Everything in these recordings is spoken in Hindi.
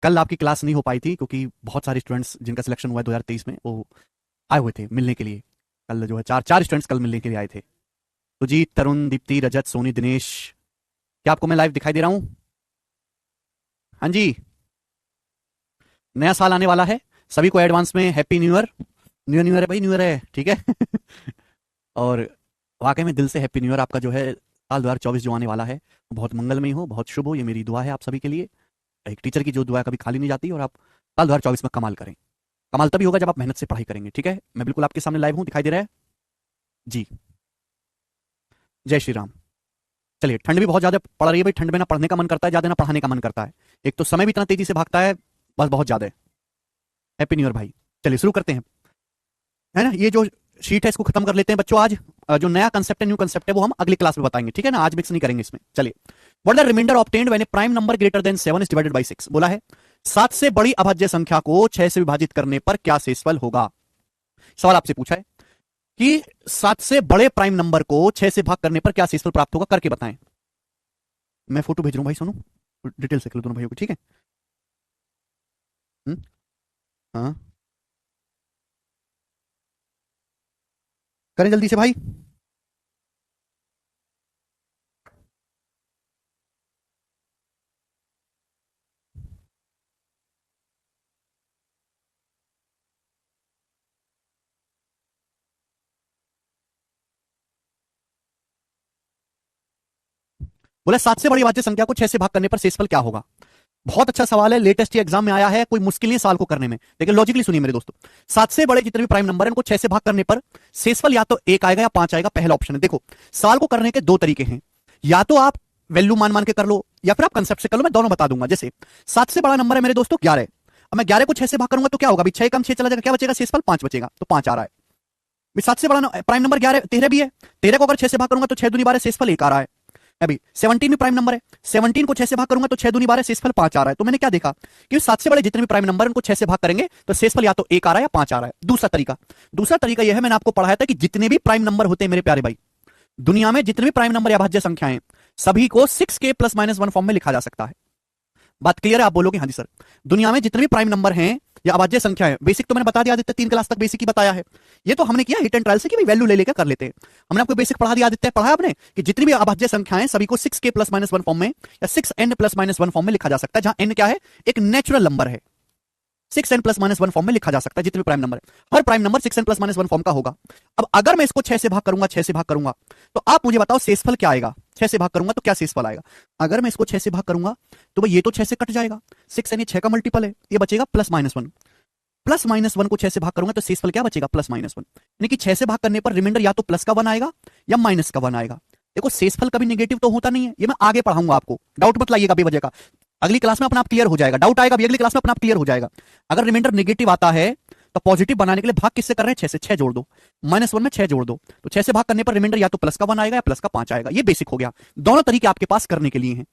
कल आपकी क्लास नहीं हो पाई थी क्योंकि बहुत सारे स्टूडेंट्स जिनका सिलेक्शन हुआ है 2023 में वो आए हुए थे मिलने के लिए। कल जो है चार चार स्टूडेंट्स कल मिलने के लिए आए थे। सुजीत, तरुण, दीप्ति, रजत, सोनी, दिनेश। क्या आपको मैं लाइव दिखाई दे रहा हूँ? हाँ जी। नया साल आने वाला है, सभी को एडवांस में happy new year. New year है भाई, न्यू ईयर है, ठीक है। और वाकई में दिल से हैप्पी न्यू ईयर। आपका जो है साल 2024 जो आने वाला है वो बहुत मंगलमय हो, बहुत शुभ हो, ये मेरी दुआ है आप सभी के लिए। एक टीचर की जो दुआ कभी खाली नहीं जाती, और आप साल 2024 में कमाल करें। कमाल तभी होगा जब आप मेहनत से पढ़ाई करेंगे, ठीक है। मैं बिल्कुल आपके सामने लाइव हूँ, दिखाई दे रहा है जी। जय श्री राम। चलिए, ठंड भी बहुत ज्यादा पड़ रही है भाई। ठंड में ना पढ़ने का मन करता है ज्यादा, ना पढ़ाने का मन करता है। एक तो समय भी इतना तेजी से भागता है, बस बहुत ज्यादा है। हैप्पी न्यू ईयर भाई। चलिए शुरू करते हैं, है ना। ये जो शीट है इसको खत्म कर लेते हैं बच्चों आज। जो नया कंसेप्ट है, न्यू कंसेप्ट है, वो हम अगली क्लास में बताएंगे, ठीक है ना। आज मिक्स नहीं करेंगे इसमें। चलिए, what the remainder obtained when a prime number greater than 7 is divided by 6। बोला है 7 से बड़ी अभाज्य संख्या को 6 से विभाजित करने पर क्या शेषफल होगा। सवाल आपसे पूछा है कि 7 से बड़े प्राइम नंबर को 6 से भाग करने पर क्या शेषफल प्राप्त होगा, करके बताएं। मैं फोटो भेज रहा हूँ भाई, सुनो। डिटेल से कर लो दोनों भाइयों को, ठीक है। हम्म, हाँ, करें जल्दी से भाई। बोले 7 से बड़ी वाच्य संख्या को 6 से भाग करने पर शेषफल क्या होगा। बहुत अच्छा सवाल है, लेटेस्ट एग्जाम में आया है, कोई मुश्किल नहीं साल को करने में। लेकिन लॉजिकली सुनिए मेरे दोस्तों, 7 से बड़े जितने भी प्राइम नंबर हैं उनको 6 से भाग करने पर शेषफल या तो 1 आएगा या 5 आएगा। पहला ऑप्शन है। देखो, साल को करने के दो तरीके हैं, या तो आप वैल्यू मान मान के कर लो, या फिर आप कंसेप्ट से कर लो। मैं दोनों बता दूंगा। जैसे 7 से बड़ा नंबर है मेरे दोस्तों 11। अब मैं 11 को 6 से भाग करूंगा तो क्या होगा, 6 कम 6 चला जाएगा, क्या बचेगा, शेषफल 5 बचेगा। तो 5 आ रहा है। 7 से बड़ा प्राइम नंबर 11 13 भी है। 13 को अगर 6 से भाग करूंगा तो 6 दूनी 12, शेषफल 1 आ रहा है। अभी 17 भी प्राइम नंबर है। 17 को 6 से भाग करूंगा तो 6 दूनी 12, शेषफल 5 आ रहा है। तो मैंने क्या देखा कि 7 से बड़े जितने भी प्राइम नंबर उनको 6 से भाग करेंगे तो शेषफल या तो 1 आ रहा है या 5 आ रहा है। दूसरा तरीका यह है, मैंने आपको पढ़ाया था कि जितने भी प्राइम नंबर होते हैं मेरे प्यारे भाई, दुनिया में जितने भी प्राइम नंबर या भाज्य संख्याएं, सभी को 6k प्लस माइनस 1 फॉर्म में लिखा जा सकता है। बात क्लियर है? आप बोलोगे हाँ जी सर। दुनिया में जितने भी प्राइम नंबर हैं या अभाज्य संख्या है, बेसिक तो मैंने बता दिया आदित्य, 3 क्लास तक बेसिक ही बताया है। ये तो हमने किया हिट एंड ट्रायल से कि भाई वैल्यू ले लेकर कर लेते हैं। हमने आपको बेसिक पढ़ा दिया आदित्य, पढ़ा आपने कि जितनी भी अभाज्य संख्याएं सभी को 6k प्लस माइनस 1 फॉर्म में या 6n प्लस माइनस 1 फॉर्म में लिखा जा सकता है, जहां n क्या है, एक नेचुरल नंबर है। 6n प्लस माइनस 1 फॉर्म में लिखा जा सकता है जितने भी प्राइम नंबर है। हर prime number 6n plus minus 1 form का होगा। अब अगर मैं इसको 6 से भाग करूंगा, 6 से भाग करूंगा, तो आप मुझे बताओ शेषफल क्या आएगा। 6 से भाग करूंगा तो क्या शेषफल आएगा। अगर मैं इसको 6 से भाग करूंगा तो भाई ये तो 6 से कट जाएगा। 6n ये 6 का मल्टीपल है, ये बचेगा प्लस माइनस 1। प्लस माइनस 1 को 6 से भाग करूंगा तो शेषफल क्या बचेगा, प्लस माइनस 1। यानी कि 6 से भाग करने पर रिमाइंडर या तो प्लस का 1 आएगा या माइनस का 1 आएगा। देखो, शेषफल कभी नेगेटिव तो होता नहीं है, ये मैं आगे पढ़ाऊंगा आपको, डाउट मत लाइएगा बेवजह का। अगली क्लास में अपना आप क्लियर हो जाएगा। डाउट आएगा भी अगली क्लास में अपना आप क्लियर हो जाएगा। अगर रिमाइंडर नेगेटिव आता है तो पॉजिटिव बनाने के लिए भाग किससे कर रहे हैं, 6 से। 6 जोड़ दो, -1 में 6 जोड़ दो, तो 6 से भाग करने पर रिमाइंडर या तो प्लस का 1 आएगा या प्लस का 5 आएगा। ये बेसिक हो गया। दोनों तरीके आपके पास करने के लिए हैं।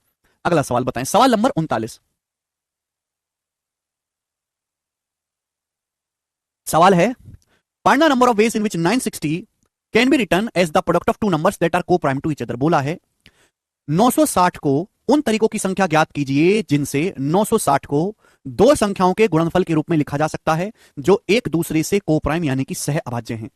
अगला सवाल बताएं, सवाल नंबर 39। सवाल है, find the number of ways in which 960 can be written as the product of two numbers that are co prime to each other. बोला है 960 को उन तरीकों की संख्या ज्ञात कीजिए जिनसे 960 को दो संख्याओं के गुणनफल के रूप में लिखा जा सकता है जो एक दूसरे से को प्राइम यानी कि सह अभाज्य हैं।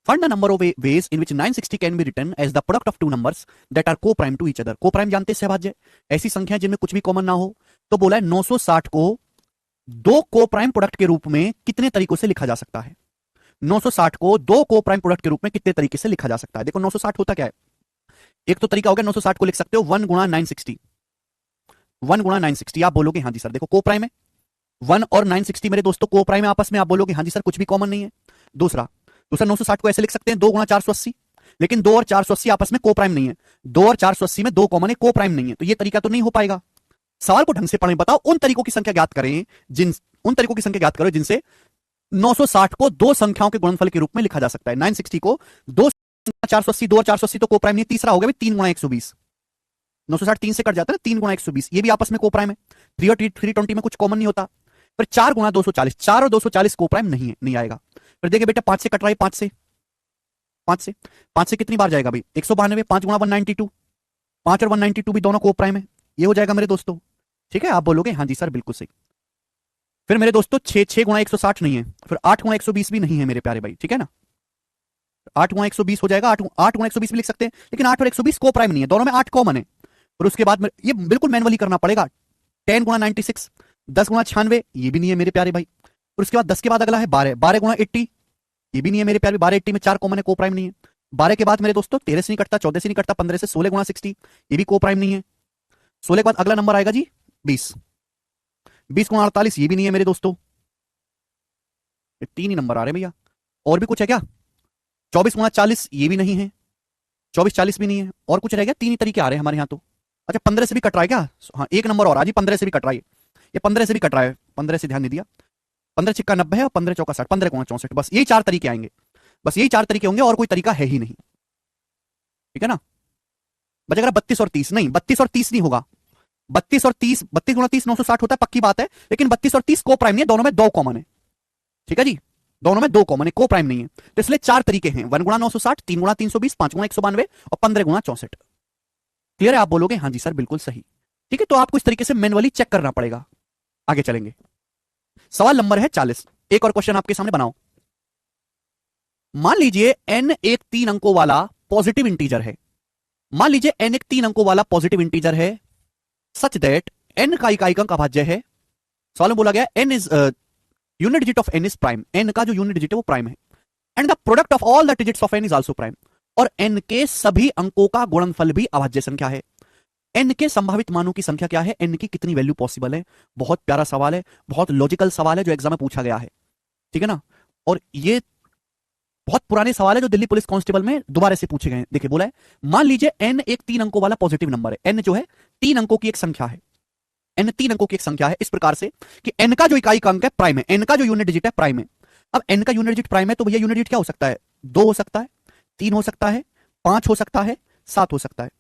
Find the number of ways in which 960 can be written as the product of two numbers that are co prime to each other. Co prime जानते हैं सहभाज्य, ऐसी संख्या जिनमें कुछ भी कॉमन ना हो। तो बोला है 960 को दो को प्राइम प्रोडक्ट के रूप में कितने तरीकों से लिखा जा सकता है। 960 को दो को प्राइम प्रोडक्ट के रूप में कितने तरीके से लिखा जा सकता है। देखो 960 होता क्या है, एक तो तरीका हो गया 960 को लिख सकते हो 1 गुणा 960। 1 गुणा 960 आप बोलोगे हाँ जी सर, देखो को प्राइम है। 1 और 960 मेरे दोस्तों को प्राइम है आपस में, आप बोलोगे हाँ जी सर कुछ भी कॉमन नहीं है। दूसरा दूसरा 960 को ऐसे लिख सकते हैं 2 गुणा 480, लेकिन 2 और 480 आपस में को प्राइम नहीं है। 2 और 480 में 2 कॉमन है, को प्राइम नहीं है, तो ये तरीका तो नहीं हो पाएगा। सवाल को ढंग से पढ़ें, बताओ उन तरीकों की संख्या ज्ञात करें उन तरीकों की संख्या ज्ञात करो जिनसे 960 को दो संख्याओं के गुणनफल के रूप में लिखा जा सकता है। 960 को दो 480, 2 और 480 तो को प्राइम नहीं, तीसरा हो गया 3 गुणा 120। 960 3 से कट जाता है ना, 3 गुणा 120 ये भी आपस में को प्राइम है। 3 और 320 में कुछ कॉमन नहीं होता। फिर 4 गुणा 240, 4 और 240 को प्राइम नहीं है, नहीं आएगा। फिर देखिए बेटा 5 से कट रहा है, 5 से कितनी बार जाएगा भाई, 192। 5 गुणा 192, 5 और 192 भी दोनों को प्राइम है, ये हो जाएगा मेरे दोस्तों। ठीक है, आप बोलोगे हाँ जी सर बिल्कुल सही। फिर मेरे दोस्तों 6 गुणा 160 नहीं है, फिर 8 गुणा 120 भी नहीं है मेरे प्यारे भाई, ठीक है ना। 8 गुणा 120 हो जाएगा, 8 गुणा 120 भी लिख सकते हैं, लेकिन 8 और 120 को प्राइम नहीं है, दोनों में 8 कॉमन है। और उसके बाद ये बिल्कुल मैनुअली करना पड़ेगा। 10 गुणा 96, 10 गुणा 96, ये भी नहीं है मेरे प्यारे भाई। और उसके बाद 10 के बाद अगला है 12, 12 गुणा 80, ये भी नहीं है मेरे प्यारे। 12 80 में 4 कॉमन है, को प्राइम नहीं है। 12 के बाद मेरे दोस्तों 13 से नहीं कटता, 14 से नहीं कटता, 15 से 16 गुणा 60, ये भी को प्राइम नहीं है। 16 के बाद अगला नंबर आएगा जी 20, 20 गुणा 48, ये भी नहीं है मेरे दोस्तों। ये 3 ही नंबर आ रहे हैं भैया, और भी कुछ है क्या? 24 गुणा 40, ये भी नहीं है। 24 40 भी नहीं है। और कुछ रह गया? 3 ही तरीके आ रहे हैं हमारे यहाँ तो। अच्छा 15 से भी कट रहा है क्या? हाँ एक नंबर और आ जी, 15 से भी कट रहा है, ये 15 से भी कट रहा है, 15 से ध्यान नहीं दिया। 15 छिक्का 90 है और 15 चौका 60, 15 गुणा 64, बस यही 4 तरीके आएंगे, बस यही 4 तरीके होंगे, और कोई तरीका है ही नहीं, ठीक है ना। बचेगा 32 और 30, नहीं 32 और 30 नहीं होगा। 32 और 30, 32 गुणा 30 960 होता है, पक्की बात है, लेकिन 32 और 30 को प्राइम नहीं है, दोनों में 2 कॉमन है, ठीक है जी, दोनों में 2 कॉमन है, को प्राइम नहीं है। तो इसलिए 4 तरीके हैं, 1 गुणा 960, 3 गुणा 320, 5 गुणा 192 और 15 गुणा 64। क्लियर है? आप बोलोगे हाँ जी सर बिल्कुल सही, ठीक है। तो आपको इस तरीके से मैनुअली चेक करना पड़ेगा। आगे चलेंगे, सवाल नंबर है 40। एक और क्वेश्चन आपके सामने बनाओ। मान लीजिए n एक 3 अंकों वाला पॉजिटिव इंटीजर है, मान लीजिए n एक 3 अंकों वाला पॉजिटिव इंटीजर है, सच दैट n का इकाई अंक अभाज्य है। सवाल में बोला गया n is unit digit of n is prime, n का जो यूनिट डिजिट है वो प्राइम है, and the product of all the digits of n is also prime, और n के सभी अंकों का गुणनफल भी अभाज्य संख्या है। n के संभावित मानों की संख्या क्या है, n की कितनी वैल्यू पॉसिबल है। बहुत प्यारा सवाल है, बहुत लॉजिकल सवाल है जो एग्जाम में पूछा गया है, ठीक है ना। और ये बहुत पुराने सवाल है जो दिल्ली पुलिस कांस्टेबल में दोबारा से पूछे गए हैं। देखिए बोला है, मान लीजिए n एक 3 अंकों वाला पॉजिटिव नंबर है, n जो है 3 अंकों की एक संख्या है, n 3 अंकों की एक संख्या है, इस प्रकार से कि n का जो इकाई अंक है प्राइम है, n का जो यूनिट डिजिट है प्राइम है। अब n का यूनिट डिजिट प्राइम है तो भैया यूनिट डिजिट क्या हो सकता है? 2 हो सकता है, 3 हो सकता है, 5 हो सकता है, 7 हो सकता है,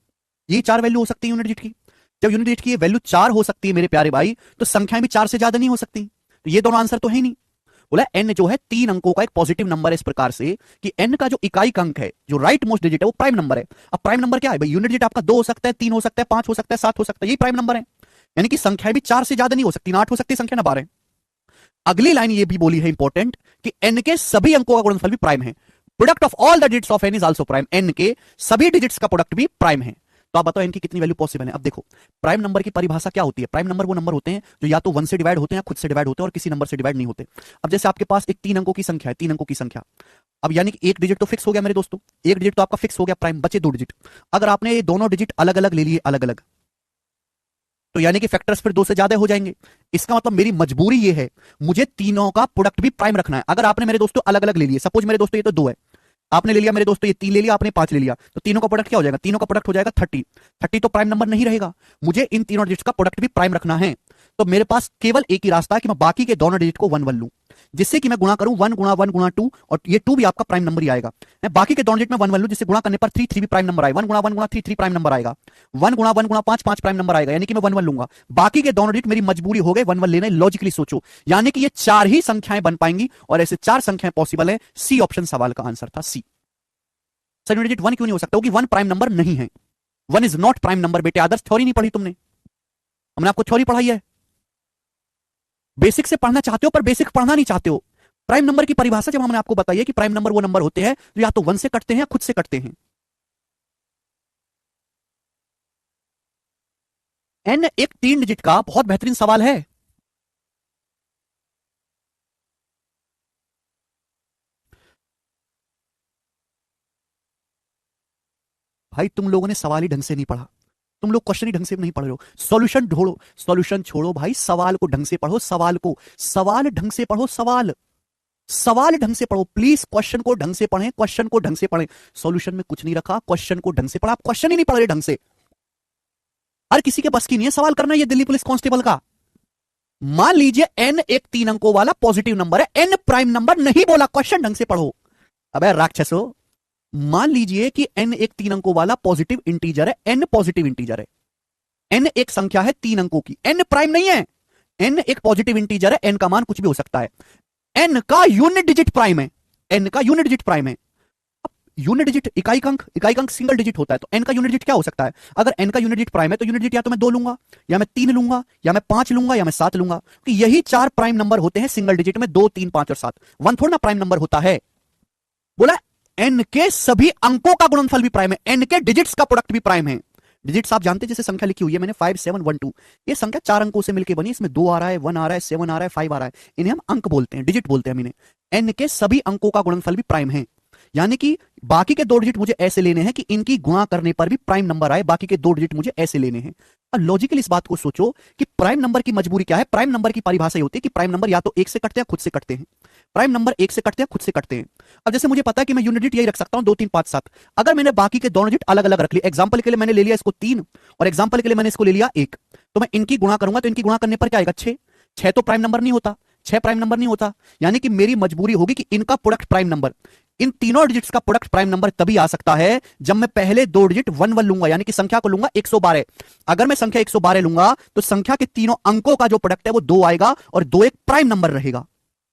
ये 4 वैल्यू हो सकती है यूनिट डिजिट की। जब यूनिट डिजिट की वैल्यू 4 हो सकती है मेरे प्यारे भाई, तो संख्याएं भी 4 से ज्यादा नहीं हो सकती, तो ये दोनों आंसर तो है ही नहीं। बोला n जो है 3 अंकों का एक पॉजिटिव नंबर है, इस प्रकार से कि n का जो इकाई अंक है, जो राइट मोस्ट डिजिट है, वो प्राइम नंबर है। अब प्राइम नंबर क्या है भाई? यूनिट डिजिट आपका 2 हो सकता है, 3 हो सकता है, 5 हो सकता है, 7 हो सकता है, यही प्राइम नंबर है। यानी कि संख्याएं भी 4 से ज्यादा नहीं हो सकती, ना 8 हो सकती संख्या, ना 12। अगली लाइन ये भी बोली है इंपॉर्टेंट कि n के सभी अंकों का गुणनफल भी प्राइम है, product of all the digits of n is also prime, n के सभी डिजिट्स का प्रोडक्ट भी प्राइम है। तो आप बताओ n की कितनी वैल्यू पॉसिबल है। अब देखो प्राइम नंबर की परिभाषा क्या होती है, प्राइम नंबर वो नंबर होते हैं जो या तो 1 से डिवाइड होते हैं या खुद से डिवाइड होते हैं और किसी नंबर से डिवाइड नहीं होते। अब जैसे आपके पास एक 3 अंकों की संख्या है, 3 अंकों की संख्या, अब यानी कि एक डिजिट तो फिक्स हो गया मेरे दोस्तों, एक डिजिट तो आपका फिक्स हो गया प्राइम, बचे 2 डिजिट। अगर आपने ये दोनों डिजिट अलग अलग ले लिए, अलग अलग, तो यानी कि फैक्टर्स फिर 2 से ज्यादा हो जाएंगे। इसका मतलब मेरी मजबूरी ये है, मुझे तीनों का प्रोडक्ट भी प्राइम रखना है। अगर आपने मेरे दोस्तों अलग अलग ले लिए, सपोज मेरे दोस्तों ये तो 2 है, आपने ले लिया मेरे दोस्तों ये 3 ले लिया, आपने 5 ले लिया, तो तीनों का प्रोडक्ट क्या हो जाएगा? तीनों का प्रोडक्ट हो जाएगा 30। 30 तो प्राइम नंबर नहीं रहेगा, मुझे इन तीनों डिजिट्स का प्रोडक्ट भी प्राइम रखना है। तो मेरे पास केवल एक ही रास्ता है कि मैं बाकी के दोनों डिजिट को 1 1 लूं, जिससे कि मैं गुणा करूं 1 गुणा 1 गुणा 2, और ये 2 भी आपका प्राइम नंबर ही आएगा। मैं बाकी के दोनों डिजिट में 1 1 लूं, जिससे गुणा करने पर 3 3 भी प्राइम नंबर आएगा, 1 गुणा 1 गुणा 3 3 प्राइम नंबर आएगा, 1 गुणा 1 गुणा 5 5 प्राइम नंबर आएगा, यानी कि मैं 1 1 लूंगा। बाकी के दोनों डिजिट मेरी मजबूरी हो गई 1 1 लेने। लॉजिकली सोचो, यानी कि ये 4 ही संख्याएं बन पाएंगी, और ऐसे 4 संख्याएं पॉसिबल है। सी ऑप्शन सवाल का आंसर था, सी। सर यूनिट डिजिट 1 क्यों नहीं हो सकता? क्योंकि 1 प्राइम नंबर नहीं है, 1 इज नॉट प्राइम नंबर। बेटे आदर्श थ्योरी नहीं पढ़ी तुमने, हमने आपको थ्योरी पढ़ाई है। बेसिक से पढ़ना चाहते हो पर बेसिक पढ़ना नहीं चाहते हो। प्राइम नंबर की परिभाषा जब हमने आपको बताई है कि प्राइम नंबर वो नंबर होते हैं जो या तो 1 से कटते हैं या खुद से कटते हैं। n एक 3 डिजिट का बहुत बेहतरीन सवाल है। भाई तुम लोगों ने सवाल ही ढंग से नहीं पढ़ा, तुम लोग क्वेश्चन ही ढंग से नहीं पढ़ रहे हो। सॉल्यूशन ढूंढो, सॉल्यूशन छोड़ो भाई, सवाल को ढंग से पढ़ो, सवाल को, सवाल ढंग से पढ़ो, सवाल, सवाल ढंग से पढ़ो प्लीज। क्वेश्चन को ढंग से पढ़ें, क्वेश्चन को ढंग से पढ़ें। सॉल्यूशन में कुछ नहीं रखा, क्वेश्चन को ढंग से पढ़ा। आप क्वेश्चन ही नहीं पढ़ रहे ढंग से। हर किसी के बस की नहीं है सवाल करना, ये दिल्ली पुलिस कांस्टेबल का। मान लीजिए n एक 3 अंकों वाला पॉजिटिव नंबर है, n प्राइम नंबर नहीं बोला, क्वेश्चन ढंग से पढ़ो। अबे राक्षसो, मान लीजिए कि n एक 3 अंकों वाला पॉजिटिव इंटीजर है, n पॉजिटिव इंटीजर है, n एक संख्या है 3 अंकों की, n प्राइम नहीं है, n एक पॉजिटिव इंटीजर है, n का मान कुछ भी हो सकता है, n का यूनिट डिजिट प्राइम है, n का यूनिट डिजिट प्राइम है। यूनिट डिजिट इकाई अंक सिंगल डिजिट होता है, तो n का यूनिट डिजिट क्या हो सकता है? अगर n का यूनिट डिजिट प्राइम है तो यूनिट डिजिट या तो मैं 2 लूंगा, या मैं 3 लूंगा, या मैं 5 लूंगा, या मैं 7 लूंगा, क्योंकि यही 4 प्राइम नंबर होते हैं सिंगल डिजिट में, 2 3 5 और 7। 1 थोड़ा ना प्राइम नंबर होता है। बोला n के सभी अंकों का गुणनफल भी प्राइम है, n के डिजिट्स का प्रोडक्ट भी प्राइम है। डिजिट्स आप जानते हैं, जैसे संख्या लिखी हुई है मैंने 5 7 1 2, ये संख्या 4 अंकों से मिलकर बनी, इसमें 2 आ रहा है, 1 आ रहा है, 7 आ रहा है, 5 आ रहा है, इन्हें हम अंक बोलते हैं, डिजिट बोलते हैं हम इन्हें। n के सभी अंकों का गुणनफल भी प्राइम है, यानी कि बाकी के 2 डिजिट मुझे ऐसे लेने हैं कि इनकी गुणा करने पर भी प्राइम नंबर आए, बाकी के 2 डिजिट मुझे ऐसे लेने हैं। और लॉजिकली इस बात को सोचो कि प्राइम नंबर की मजबूरी क्या है। प्राइम नंबर की परिभाषा होती है कि प्राइम नंबर या तो 1 से कटते हैं खुद से कटते हैं, प्राइम नंबर 1 से कटते हैं खुद से कटते हैं। अब जैसे मुझे पता है कि मैं यूनिट डिजिट यही रख सकता हूं 2 3 5 7, अगर मैंने बाकी के दोनों डिजिट अलग अलग रख लिए, एग्जांपल के लिए मैंने ले लिया इसको 3 और एग्जांपल के लिए मैंने इसको ले लिया 1, तो मैं इनकी गुणा करूंगा, तो इनकी गुणा करने पर क्या आएगा 6। 6 तो प्राइम नंबर नहीं होता, 6 प्राइम नंबर नहीं होता, यानी कि मेरी मजबूरी होगी कि इनका प्रोडक्ट प्राइम नंबर, इन तीनों डिजिट्स का प्रोडक्ट प्राइम नंबर तभी आ सकता है जब मैं पहले 2 डिजिट 1 1 लूंगा, यानी कि संख्या को लूंगा 112। अगर मैं संख्या 112 लूंगा तो संख्या के तीनों अंकों का जो प्रोडक्ट है वो 2 आएगा और 2 एक प्राइम नंबर रहेगा।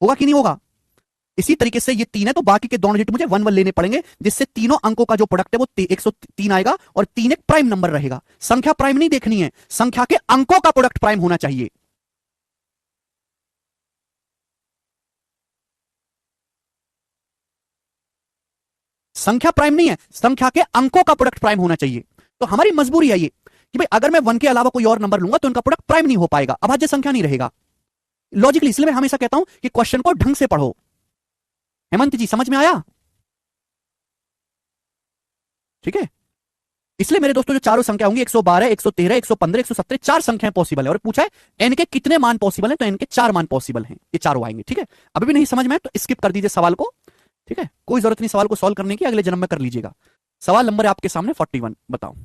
होगा कि नहीं होगा? इसी तरीके से ये 3 है तो बाकी के दोनों डिजिट मुझे 1 1 लेने पड़ेंगे, जिससे तीनों अंकों का जो प्रोडक्ट है वो 103 आएगा और 3 एक प्राइम नंबर रहेगा। संख्या प्राइम नहीं देखनी है, संख्या के अंकों का प्रोडक्ट प्राइम होना चाहिए। संख्या प्राइम नहीं है, संख्या के अंकों का प्रोडक्ट प्राइम होना चाहिए। तो हमारी मजबूरी है ये कि भाई अगर मैं 1 के अलावा कोई और नंबर लूंगा तो इनका प्रोडक्ट प्राइम नहीं हो पाएगा, अभाज्य संख्या नहीं रहेगा लॉजिकली। इसलिए मैं हमेशा कहता हूं कि क्वेश्चन को ढंग से पढ़ो। हेमंत जी समझ में आया? ठीक है, इसलिए मेरे दोस्तों जो चारों संख्या होंगी 112 113 115 117 चार संख्याएं पॉसिबल है, और पूछा है एन के कितने मान पॉसिबल है, तो एन के 4 मान पॉसिबल हैं, ये चारों आएंगे। ठीक है, अभी भी नहीं समझ में आए तो स्किप कर दीजिए सवाल को। ठीक है, कोई जरूरत नहीं सवाल को सॉल्व करने की, अगले जन्म में कर लीजिएगा। सवाल नंबर है आपके सामने 41, बताओ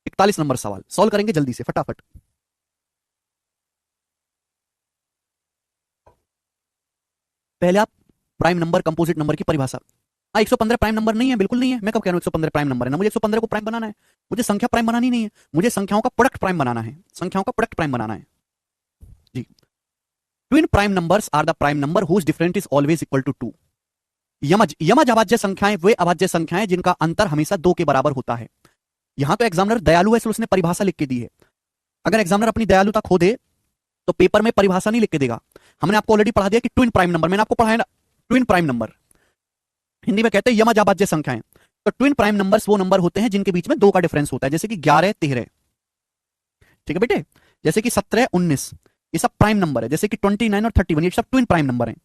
41 नंबर सवाल सॉल्व करेंगे जल्दी से फटाफट। पहले आप प्राइम नंबर कंपोजिट नंबर की परिभाषा। हाँ 115 प्राइम नंबर नहीं है, बिल्कुल नहीं है, मैं कब कह रहा हूँ 115 प्राइम नंबर है ना, मुझे 115 को प्राइम बनाना है, मुझे संख्या प्राइम बनानी नहीं है, मुझे संख्याओं का प्रोडक्ट प्राइम बनाना है, संख्याओं का प्रोडक्ट प्राइम बनाना है जी। Twin prime numbers are the prime numbers whose different is always equal to 2। यमज यमज अभाज्य संख्याएं वे अभाज्य संख्याएं जिनका अंतर हमेशा 2 के बराबर होता है। यहां तो एग्जामिनर दयालु है, इसलिए उसने परिभाषा लिख के दी है। अगर एग्जामिनर अपनी दयालुता खो दे तो पेपर में परिभाषा नहीं लिख के देगा। हमने आपको ऑलरेडी पढ़ा दिया कि ट्विन प्राइम नंबर, मैंने आपको पढ़ाया ना, ट्विन प्राइम नंबर हिंदी में कहते हैं यमज अभाज्य संख्याएं। तो ट्विन प्राइम नंबर्स वो नंबर होते हैं जिनके बीच में 2 का डिफरेंस होता है, जैसे कि 11 13। ठीक है बेटे, जैसे कि 17 19, ये सब प्राइम नंबर है, जैसे कि 29 और 31, ये सब ट्विन प्राइम नंबर है।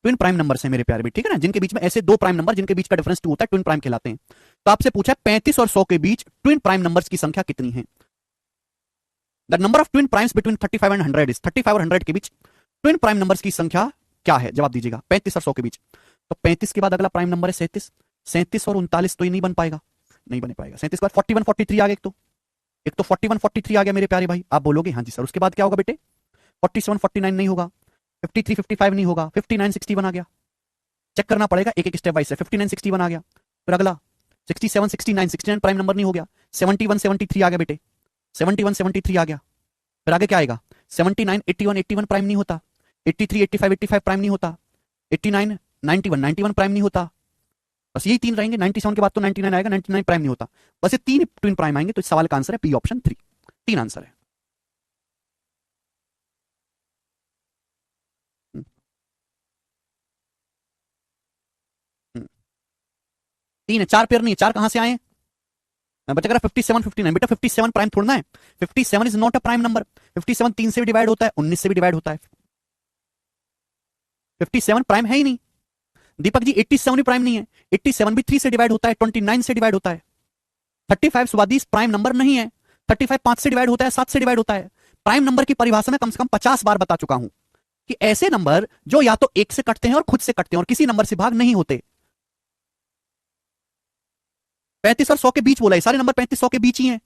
ट्विन प्राइम नंबर से मेरे प्यारे बेटे, ठीक है ना, जिनके बीच में ऐसे 2 प्राइम नंबर जिनके बीच का डिफरेंस 2 होता है, ट्विन प्राइम कहलाते हैं। तो आपसे पूछा 35 और 100 के बीच ट्विन प्राइम नंबर्स की संख्या कितनी है? The number of twin primes between 35 and 100 is, 35 और 100 के बीच ट्विन प्राइम नंबर्स की संख्या क्या है? जवाब दीजिएगा। 35 और 100 के बीच, तो 35 के बाद अगला प्राइम नंबर है 37, 37 और 39 तो ये नहीं बन पाएगा, नहीं बन पाएगा। 37 के बाद 41 43 आ गया, एक तो 41 43 आ गया मेरे प्यारे भाई। आप बोलोगे हाँ जी सर, उसके बाद क्या होगा बेटे? 47 49 नहीं होगा, 53 55 नहीं होगा, 59 61 आ गया। चेक करना पड़ेगा एक एक स्टेप वाइज से। 59 61 आ गया, फिर अगला 67 69, 69 प्राइम नंबर नहीं हो गया। 71 73 आ गया बेटे, 71 73 आ गया। फिर आगे क्या आएगा? 79 81 81 प्राइम नहीं होता, 83 85 85 प्राइम नहीं होता, 89 91 91 प्राइम नहीं होता। बस यही 3 रहेंगे। 97 के बाद तो 99 आएगा, 99 प्राइम नहीं होता। बस ये 3 ट्विन प्राइम आएंगे, तो इस सवाल का आंसर है पी ऑप्शन 3। 3 आंसर है। 3 है, 4 पेयर नहीं है, 4 कहां से आए? बचा 57 59, बेटा 57 प्राइम थोड़ा है, 57 is not a prime number. 57 3 से भी डिवाइड होता है, 19 से भी डिवाइड होता है, 57 प्राइम है ही नहीं। दीपक जी 87 भी प्राइम नहीं है, 87 भी 3 से डिवाइड होता है, 29 से डिवाइड होता है। 35 स्वादिश प्राइम नंबर नहीं है, 35 5 से डिवाइड होता है, 7 से डिवाइड होता है। प्राइम नंबर की परिभाषा में कम से कम 50 बार बता चुका हूं कि ऐसे नंबर जो या तो 1 से कटते हैं और खुद से कटते हैं और किसी नंबर से भाग नहीं होते। 35 और 100 के बीच बोला है, सारे नंबर 35 100 के बीच ही हैं।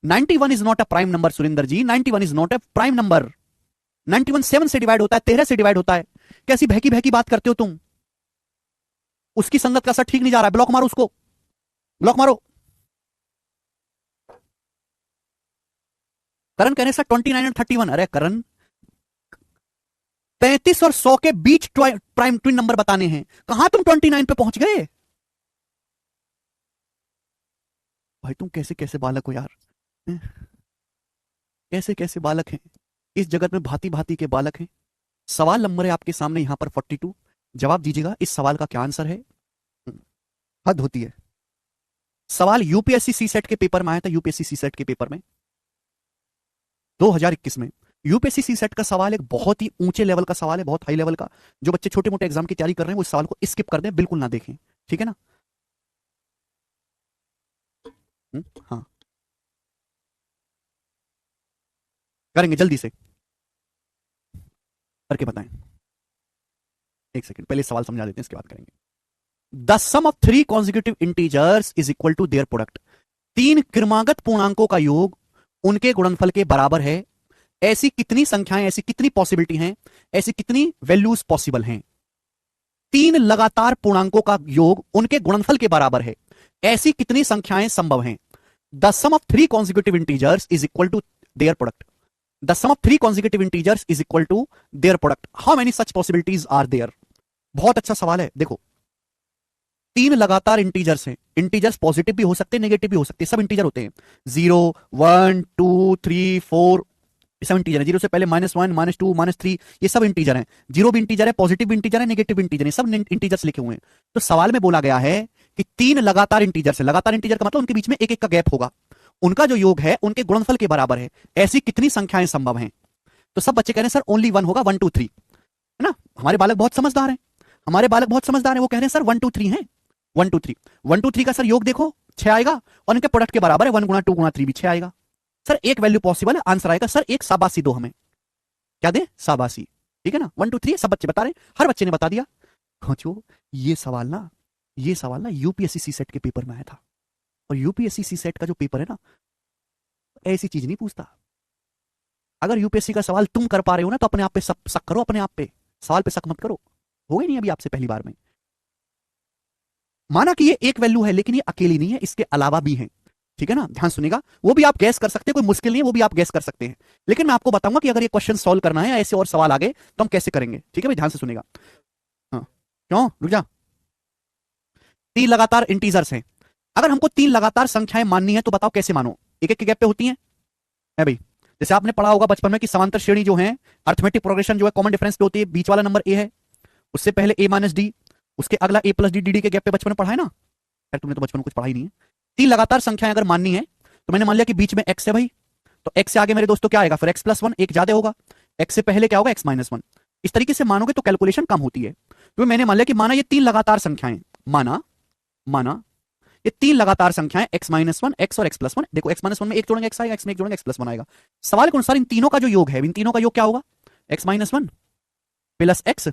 91 is not a prime number Surendra ji, 91 is not a prime number. 91 7 से डिवाइड होता है, 13 से डिवाइड होता है। कैसी बहकी बहकी बात करते हो तुम? उसकी संगत का असर ठीक नहीं जा रहा है, ब्लॉक मारो उसको, ब्लॉक मारो। करण कहने से 29 और 31, अरे करण 35 और 100 के बीच प्राइम ट्विन नंबर बताने हैं, कहां तुम 29 पे पहुंच गए? भाई तुम कैसे कैसे बालक हो यार, हैं? कैसे कैसे बालक हैं, इस जगत में भांति भांति के बालक हैं। सवाल नंबर है आपके सामने यहां पर 42, जवाब दीजिएगा इस सवाल का क्या आंसर है। हद होती है। सवाल यूपीएससी सी सेट के पेपर में आया था, यूपीएससी सी सेट के पेपर में 2021 में। यूपीएससी सी सेट का सवाल एक बहुत ही ऊंचे लेवल का सवाल है, बहुत हाई लेवल का। जो बच्चे छोटे मोटे एग्जाम की तैयारी कर रहे हैं वो इस सवाल को स्किप कर दें, बिल्कुल ना देखें, ठीक है ना। हाँ, करेंगे जल्दी से करके बताएं। एक सेकंड, पहले सवाल समझा देते हैं, इसके बाद करेंगे। The sum of 3 consecutive integers is equal to their product. 3 क्रमागत पूर्णांकों का योग उनके गुणनफल के बराबर है। ऐसी कितनी संख्याएं, ऐसी कितनी पॉसिबिलिटी हैं, ऐसी कितनी वैल्यूज पॉसिबल हैं? 3 लगातार पूर्णांकों का योग उनके गुणनफल के बराबर है, ऐसी कितनी संख्याएं संभव हैं? The sum of 3 consecutive integers is equal to their product. The sum of 3 consecutive integers is equal to their product. How many such possibilities are there? बहुत अच्छा सवाल है। देखो, 3 लगातार इंटीजर्स हैं। इंटीजर्स पॉजिटिव भी हो सकते हैं, नेगेटिव भी हो सकते हैं, सब इंटीजर होते हैं। 0, 1, 2, 3, 4 सब इंटीजर है। 0 से पहले -1, -2, -3 ये सब इंटीजर हैं। 0 भी इंटीजर है, पॉजिटिव भी इंटीजर है, नेगेटिव भी इंटीजर है, सब इंटीजर्स लिखे हुए हैं। तो सवाल में बोला गया है कि 3 लगातार इंटीजर्स है। लगातार इंटीजर का मतलब उनके बीच में एक एक का गैप होगा, उनका जो योग है उनके गुणनफल के बराबर है। ऐसी कितनी संख्याएं संभव हैं? तो सब बच्चे कह रहे हैं सर ओनली 1 होगा, 1, 2, 3, है ना। हमारे बालक बहुत समझदार हैं, हमारे बालक बहुत समझदार हैं। वो कह रहे हैं सर 1, 2, 3 है, 1, 2, 3, 1, 2, 3 का सर योग देखो 6 आएगा, और इनके प्रोडक्ट के बराबर है 1 गुणा 2 गुणा 3 भी 6 आएगा। सर एक वैल्यू पॉसिबल है, आंसर आएगा सर एक शाबाशी दो हमें। क्या दे? शाबाशी, ठीक है ना। 1, 2, 3 सब बच्चे बता रहे हैं, हर बच्चे ने बता दिया। खोचो, ये सवाल ना यूपीएससी सी सेट के पेपर में आया था। और यूपीएससी सी सेट का जो पेपर है ना, ऐसी चीज नहीं पूछता। अगर यूपीएससी का सवाल तुम कर पा रहे हो ना, तो अपने आप पे शक करो, अपने आप पे सवाल पे शक मत करो। हो गई नहीं अभी आपसे पहली बार में। माना कि ये एक वैल्यू है, लेकिन ये अकेली नहीं है, इसके अलावा भी है, ठीक है ना। ध्यान सुनिएगा, वो भी आप गैस कर सकते हैं, कोई मुश्किल नहीं है, वो भी आप गैस कर सकते हैं। लेकिन मैं आपको बताऊंगा कि अगर ये क्वेश्चन सॉल्व करना है, ऐसे और सवाल आगे, तो हम कैसे करेंगे, ठीक है भाई, ध्यान से सुनिएगा। हाँ, क्यों रुक जा। 3 लगातार इंटीजर्स हैं। अगर हमको 3 लगातार संख्याएं माननी है तो बताओ कैसे मानो? एक एक के गैप पे होती हैं है भाई। जैसे आपने पढ़ा होगा बचपन में कि समांतर श्रेणी जो है, अर्थमेटिक प्रोग्रेशन जो है, कॉमन डिफरेंस पे होती है। बीच वाला नंबर ए है, उससे पहले a माइनस डी, उसके अगला a प्लस डी, डी के गैप पे बचपन में पढ़ा है ना। खैर तुमने तो बचपन में कुछ पढ़ा ही नहीं है। 3 लगातार संख्याएं अगर माननी है, तो मैंने मान लिया कि बीच में x है भाई, तो x से आगे मेरे दोस्तों क्या आएगा? फिर x प्लस 1, एक ज्यादा होगा। x से पहले क्या होगा? x minus 1। इस तरीके से मानोगे तो कैलकुलेशन कम होती है। तो मैंने मान लिया कि माना ये 3 लगातार संख्याएं, माना ये 3 लगातार संख्याएं x माइनस 1, x और x प्लस 1। देखो x माइनस 1 में एक जोड़ेंगे x आएगा, x में एक जोड़ेंगे x प्लस 1 आएगा। सवाल के अनुसार इन तीनों का जो योग है, इन तीनों का योग क्या होगा? x minus 1 plus x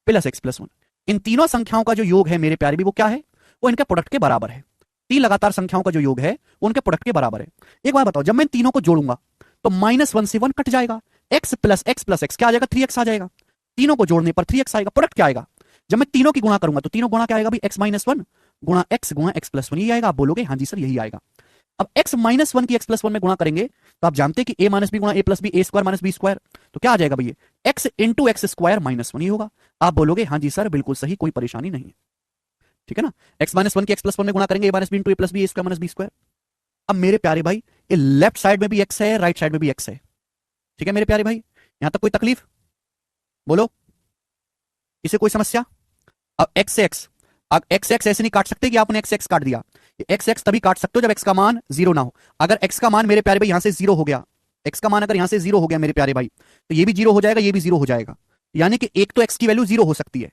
plus 1। इन तीनों संख्याओं का जो योग है मेरे प्यारे भी, वो क्या है? वो इनके प्रोडक्ट के बराबर है। 3 लगातार संख्याओं का जो योग है वो उनके प्रोडक्ट के बराबर है। एक बात बताओ, जब मैं इन तीनों को जोड़ूंगा तो -1 से 1 कट जाएगा, x प्लस x क्या आ जाएगा? 3x आ जाएगा। तीनों को जोड़ने पर 3x आएगा। प्रोडक्ट क्या आएगा? जब मैं तीनों की गुणा करूंगा तो तीनों गुणा क्या आएगा? x माइनस 1 गुणा x प्लस 1, यही आएगा। आप बोलोगे हाँ जी सर यही आएगा। अब x माइनस 1 की x प्लस 1 में गुणा करेंगे तो आप जानते हैं कि a माइनस बी गुणा a plus B, a square minus B square, तो क्या आ जाएगा भैया? x into X square minus 1 ही होगा। आप बोलोगे हाँ जी सर बिल्कुल सही, कोई परेशानी नहीं है, ठीक है ना। x माइनस 1 की x प्लस 1 में गुणा करेंगे, a minus B into a plus B, a square minus B square. अब मेरे प्यारे भाई, ये लेफ्ट साइड में भी x है, राइट साइड में भी x है, ठीक है मेरे प्यारे भाई। यहां तक कोई तकलीफ? बोलो, इसे कोई समस्या? अब x से x ऐसे नहीं काट सकते कि आपने x काट दिया। x तभी काट सकते हो जब x का मान 0 ना हो। अगर x का मान मेरे प्यारे भाई यहां से 0 हो गया, x का मान अगर यहां से 0 हो गया मेरे प्यारे भाई, तो ये भी 0 हो जाएगा, ये भी 0 हो जाएगा। यानी कि एक तो x की वैल्यू 0 हो सकती है,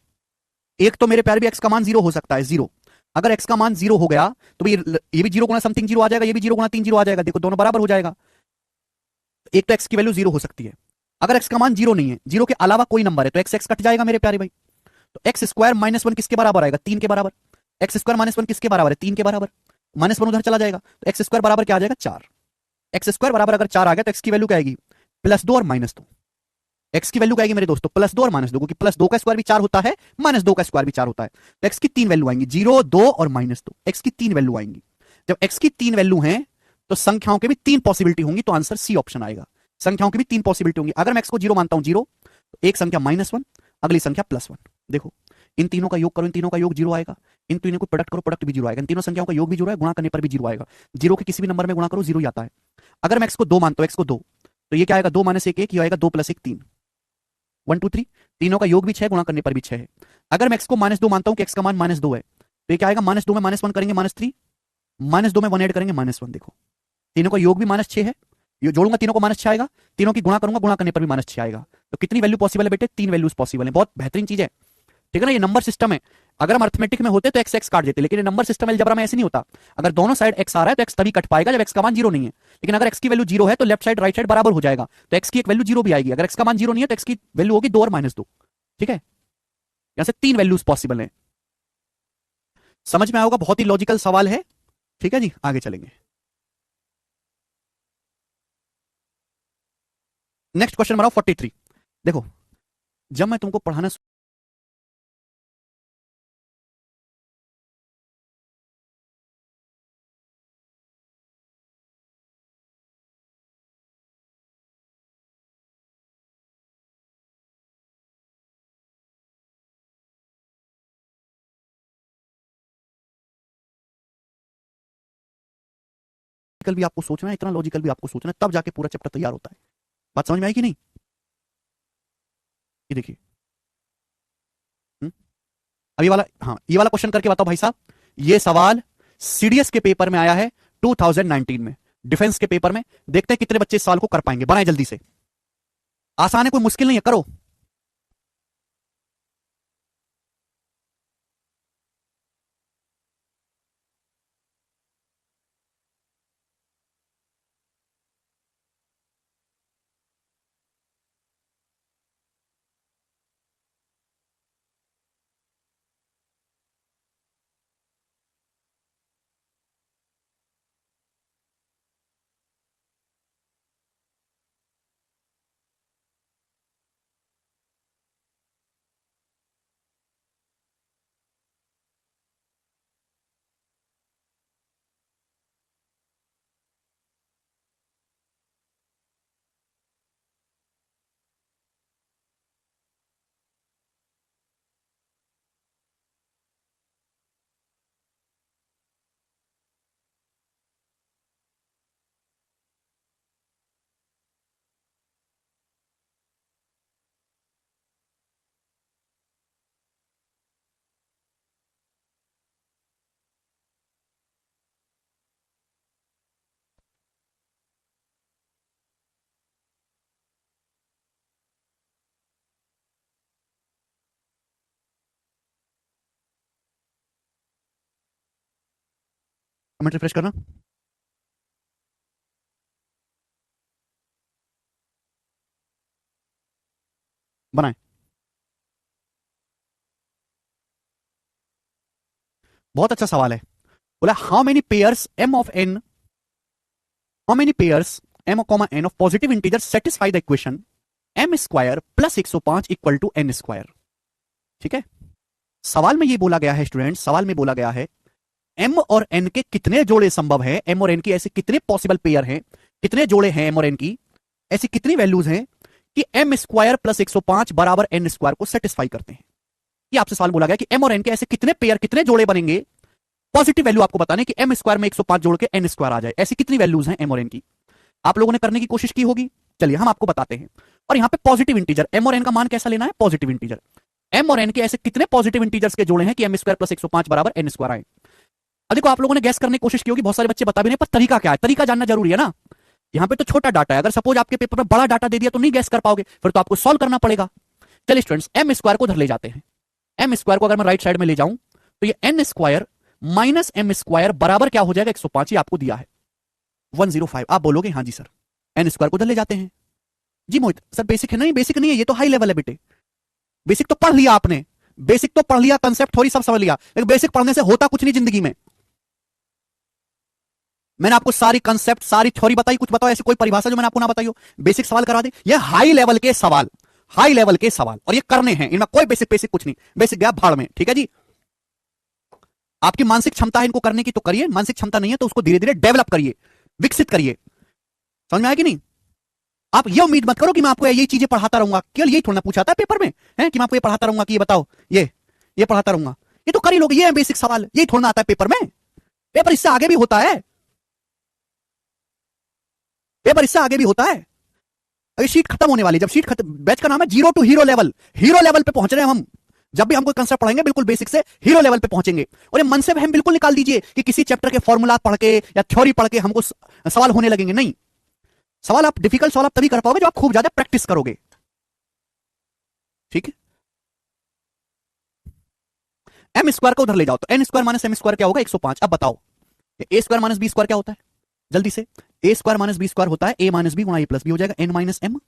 एक तो मेरे प्यारे भी x का मान 0 हो सकता है, 0। अगर x का मान 0 हो गया तो ये भी 0 गुना समथिंग 0 आ जाएगा, ये भी 0 गुना 3 0 आ जाएगा। देखो दोनों बराबर हो जाएगा। एक तो x की वैल्यू 0 हो सकती है। अगर x का मान 0 नहीं है, 0 के अलावा कोई नंबर है, तो x कट जाएगा मेरे प्यारे भाई। तो एक्स स्क्वायर माइनस 1 किसके बराबर आएगा? 3 के बराबर। एक्स स्क्वायर माइनस 1 किसके बराबर है? 3 के बराबर। -1 उधर चला जाएगा, तो एक्स स्क्वायर बराबर क्या आ जाएगा? 4। एक्स स्क्वायर बराबर अगर 4 आ गया तो एक्स की वैल्यू क्या आएगी? +2 और -2। एक्स की वैल्यू क्या आएगी मेरे दोस्तों? +2 और -2, क्योंकि +2 का स्क्वायर भी 4 होता है, -2 का स्क्वायर भी 4 होता है। तो एक्स की 3 वैल्यू आएंगी, 0, 2 और -2। एक्स की 3 वैल्यू आएंगी। जब एक्स की 3 वैल्यू है तो संख्याओं के भी 3 पॉसिबिलिटी होंगी, तो आंसर सी ऑप्शन आएगा। संख्याओं की भी 3 पॉसिबिलिटी होंगी। अगर मैं एक्स को 0 मानता हूं, 0, एक संख्या -1, अगली संख्या +1। देखो इन तीनों का योग करो, इन तीनों का योग 0 आएगा, इन तीनों को प्रोडक्ट करो, प्रोडक्ट भी 0 आएगा, इन तीनों संख्याओं का योग भी 0 है, गुणा करने पर भी 0 आएगा। 0 के किसी भी नंबर में गुणा करो 0 ही आता है। अगर मैं x को 2 मानता हूं, x को 2, तो ये क्या आएगा, 2 - 1 1, ये आएगा 2 + 1 3, 1 2 3। तीनों का योग भी 6, गुणा करने पर भी 6 है। अगर मैं x को -2 मानता हूं कि x का मान -2 है, तो ये क्या आएगा, -2 में -1 करेंगे -3, -2 में 1 ऐड करेंगे -1। देखो तीनों का योग भी -6 है, ये जोड़ूंगा तीनों को -6 आएगा, तीनों की गुणा करूंगा, गुणा करने पर भी -6 आएगा। तो कितनी वैल्यू पॉसिबल है बेटे, 3 वैल्यूज पॉसिबल है। बहुत बेहतरीन चीज है, ठीक है ना। ये नंबर सिस्टम है। अगर हम अर्थमेटिक में होते तो एक्स एक्स काट देते, लेकिन ये नंबर सिस्टम अलजेब्रा में ऐसे नहीं होता। अगर दोनों साइड एक्स आ रहा है तो एक्स तभी कट पाएगा जब एक्स का मान 0 नहीं है। लेकिन अगर एक्स की वैल्यू 0 है तो लेफ्ट साइड राइट साइड बराबर हो जाएगा, तो एक्स की एक वैल्यू 0 भी आएगी। अगर एक्स का मान 0 नहीं है तो एक्स की वैल्यू होगी 2 और -2। ठीक है, यहां से 3 वैल्यूज पॉसिबल है। समझ में आएगा, बहुत ही लॉजिकल सवाल है। ठीक है जी, आगे चलेंगे। नेक्स्ट क्वेश्चन बनाओ 43। देखो जब मैं तुमको पढ़ाना लॉजिकल भी आपको सोचना है, इतना लॉजिकल भी आपको सोचना है, तब जाके पूरा चैप्टर तैयार होता है। बात समझ में आई कि नहीं? ये देखिए, अभी वाला, हाँ ये वाला क्वेश्चन करके बताओ भाई साहब। ये सवाल सीडीएस के पेपर में आया है 2019 में, डिफेंस के पेपर में। देखते हैं कितने बच्चे इस सवाल को कर पाएंगे। बनाए जल्दी से, आसान है, कोई मुश्किल नहीं है, करो। कमेंट रिफ्रेश करना। बनाए, बहुत अच्छा सवाल है। बोला how many pairs M of N, how many pairs M comma N of positive integer satisfy the equation M square plus 105 equal to N square. ठीक है, सवाल में ये बोला गया है स्टूडेंट, सवाल में बोला गया है एम और एन के कितने जोड़े संभव है, एम और एन की ऐसे कितने पॉसिबल पेयर हैं, कितने जोड़े हैं एम और एन की, ऐसी कितनी वैल्यूज हैं कि एम स्क्वायर प्लस 105 बराबर एन स्क्वायर को सेटिस्फाई करते हैं। ये आपसे सवाल बोला गया कि एम और एन के ऐसे कितने पेयर, कितने जोड़े बनेंगे, पॉजिटिव वैल्यू आपको बताने कि एम स्क्वायर में 105 जोड़ के एन स्क्वायर आ जाए। ऐसी कितनी वैल्यूज हैं एम और एन की, आप लोगों ने करने की कोशिश की होगी। चलिए हम आपको बताते हैं। और यहां पे पॉजिटिव इंटीजर एम और एन का मान कैसा लेना है, पॉजिटिव इंटीजर। एम और एन के ऐसे कितने पॉजिटिव इंटीजर्स के जोड़े हैं कि एम स्क्वायर प्लस 105 बराबर एन स्क्वायर आए। अब देखो आप लोगों ने गैस करने की कोशिश की होगी, बहुत सारे बच्चे बता भी नहीं, पर तरीका क्या है, तरीका जानना जरूरी है ना। यहां पे तो छोटा डाटा है, अगर सपोज आपके पेपर में बड़ा डाटा दे दिया तो नहीं गैस कर पाओगे, फिर तो आपको सॉल्व करना पड़ेगा। चलिए स्टूडेंट्स, एम स्क्वायर को उधर ले जाते हैं। एम स्क्वायर को अगर मैं राइट साइड में ले जाऊं तो ये N square minus M square बराबर क्या हो जाएगा, 105 ही आपको दिया है 105। आप बोलोगे हाँ जी सर, एन स्क्वायर को उधर ले जाते हैं। जी मोहित सर बेसिक है, नहीं बेसिक नहीं है, ये तो हाई लेवल है बेटे। बेसिक तो पढ़ लिया आपने, बेसिक तो पढ़ लिया, कंसेप्ट थोड़ी सब समझ लिया, लेकिन बेसिक पढ़ने से होता कुछ नहीं जिंदगी में। मैंने आपको सारी कंसेप्ट, सारी थ्योरी बताई, कुछ बताओ ऐसी कोई परिभाषा जो मैंने आपको ना बताई हो। बेसिक सवाल करा दे, ये हाई लेवल के सवाल, हाई लेवल के सवाल, और ये करने हैं, इनमें कोई बेसिक बेसिक कुछ नहीं, बेसिक गया भाड़ में। ठीक है जी, आपकी मानसिक क्षमता है इनको करने की तो करिए, मानसिक क्षमता नहीं है तो उसको धीरे धीरे डेवलप करिए, विकसित करिए। समझ में आया कि नहीं? आप ये उम्मीद मत करो कि मैं आपको यही चीजें पढ़ाता रहूंगा, केवल यही थोड़ा ना पूछा था पेपर में है कि मैं आपको ये पढ़ाता रहूंगा कि ये बताओ, ये पढ़ाता रहूंगा। ये तो कर ही लोगे, ये है बेसिक सवाल, यही थोड़ा ना आता है पेपर में। पेपर इससे आगे भी होता है, पेपर इससे आगे भी होता है। अभी शीट खत्म होने वाली, जब शीट खत्म, बैच का नाम है zero to hero level, hero level पे पहुंच रहे हैं हम। जब भी हम कोई कंसेप्ट पढ़ेंगे बिल्कुल बेसिक से हीरो लेवल पे पहुंचेंगे। और ये मन से हम बिल्कुल निकाल दीजिए कि किसी चैप्टर के फॉर्मूला पढ़ के या थ्योरी पढ़ के हमको सवाल होने लगेंगे, नहीं। सवाल आप डिफिकल्ट सवाल आप तभी कर पाओगे जो आप खूब ज्यादा प्रैक्टिस करोगे, ठीक है। एम स्क्वायर को उधर ले जाओ तो N square minus M square क्या होगा, 105। अब बताओ A square minus B square क्या होता है, जल्दी से। A square minus B square होता है ए माइनस बी गुणा ए प्लस बी, हो जाएगा N minus M,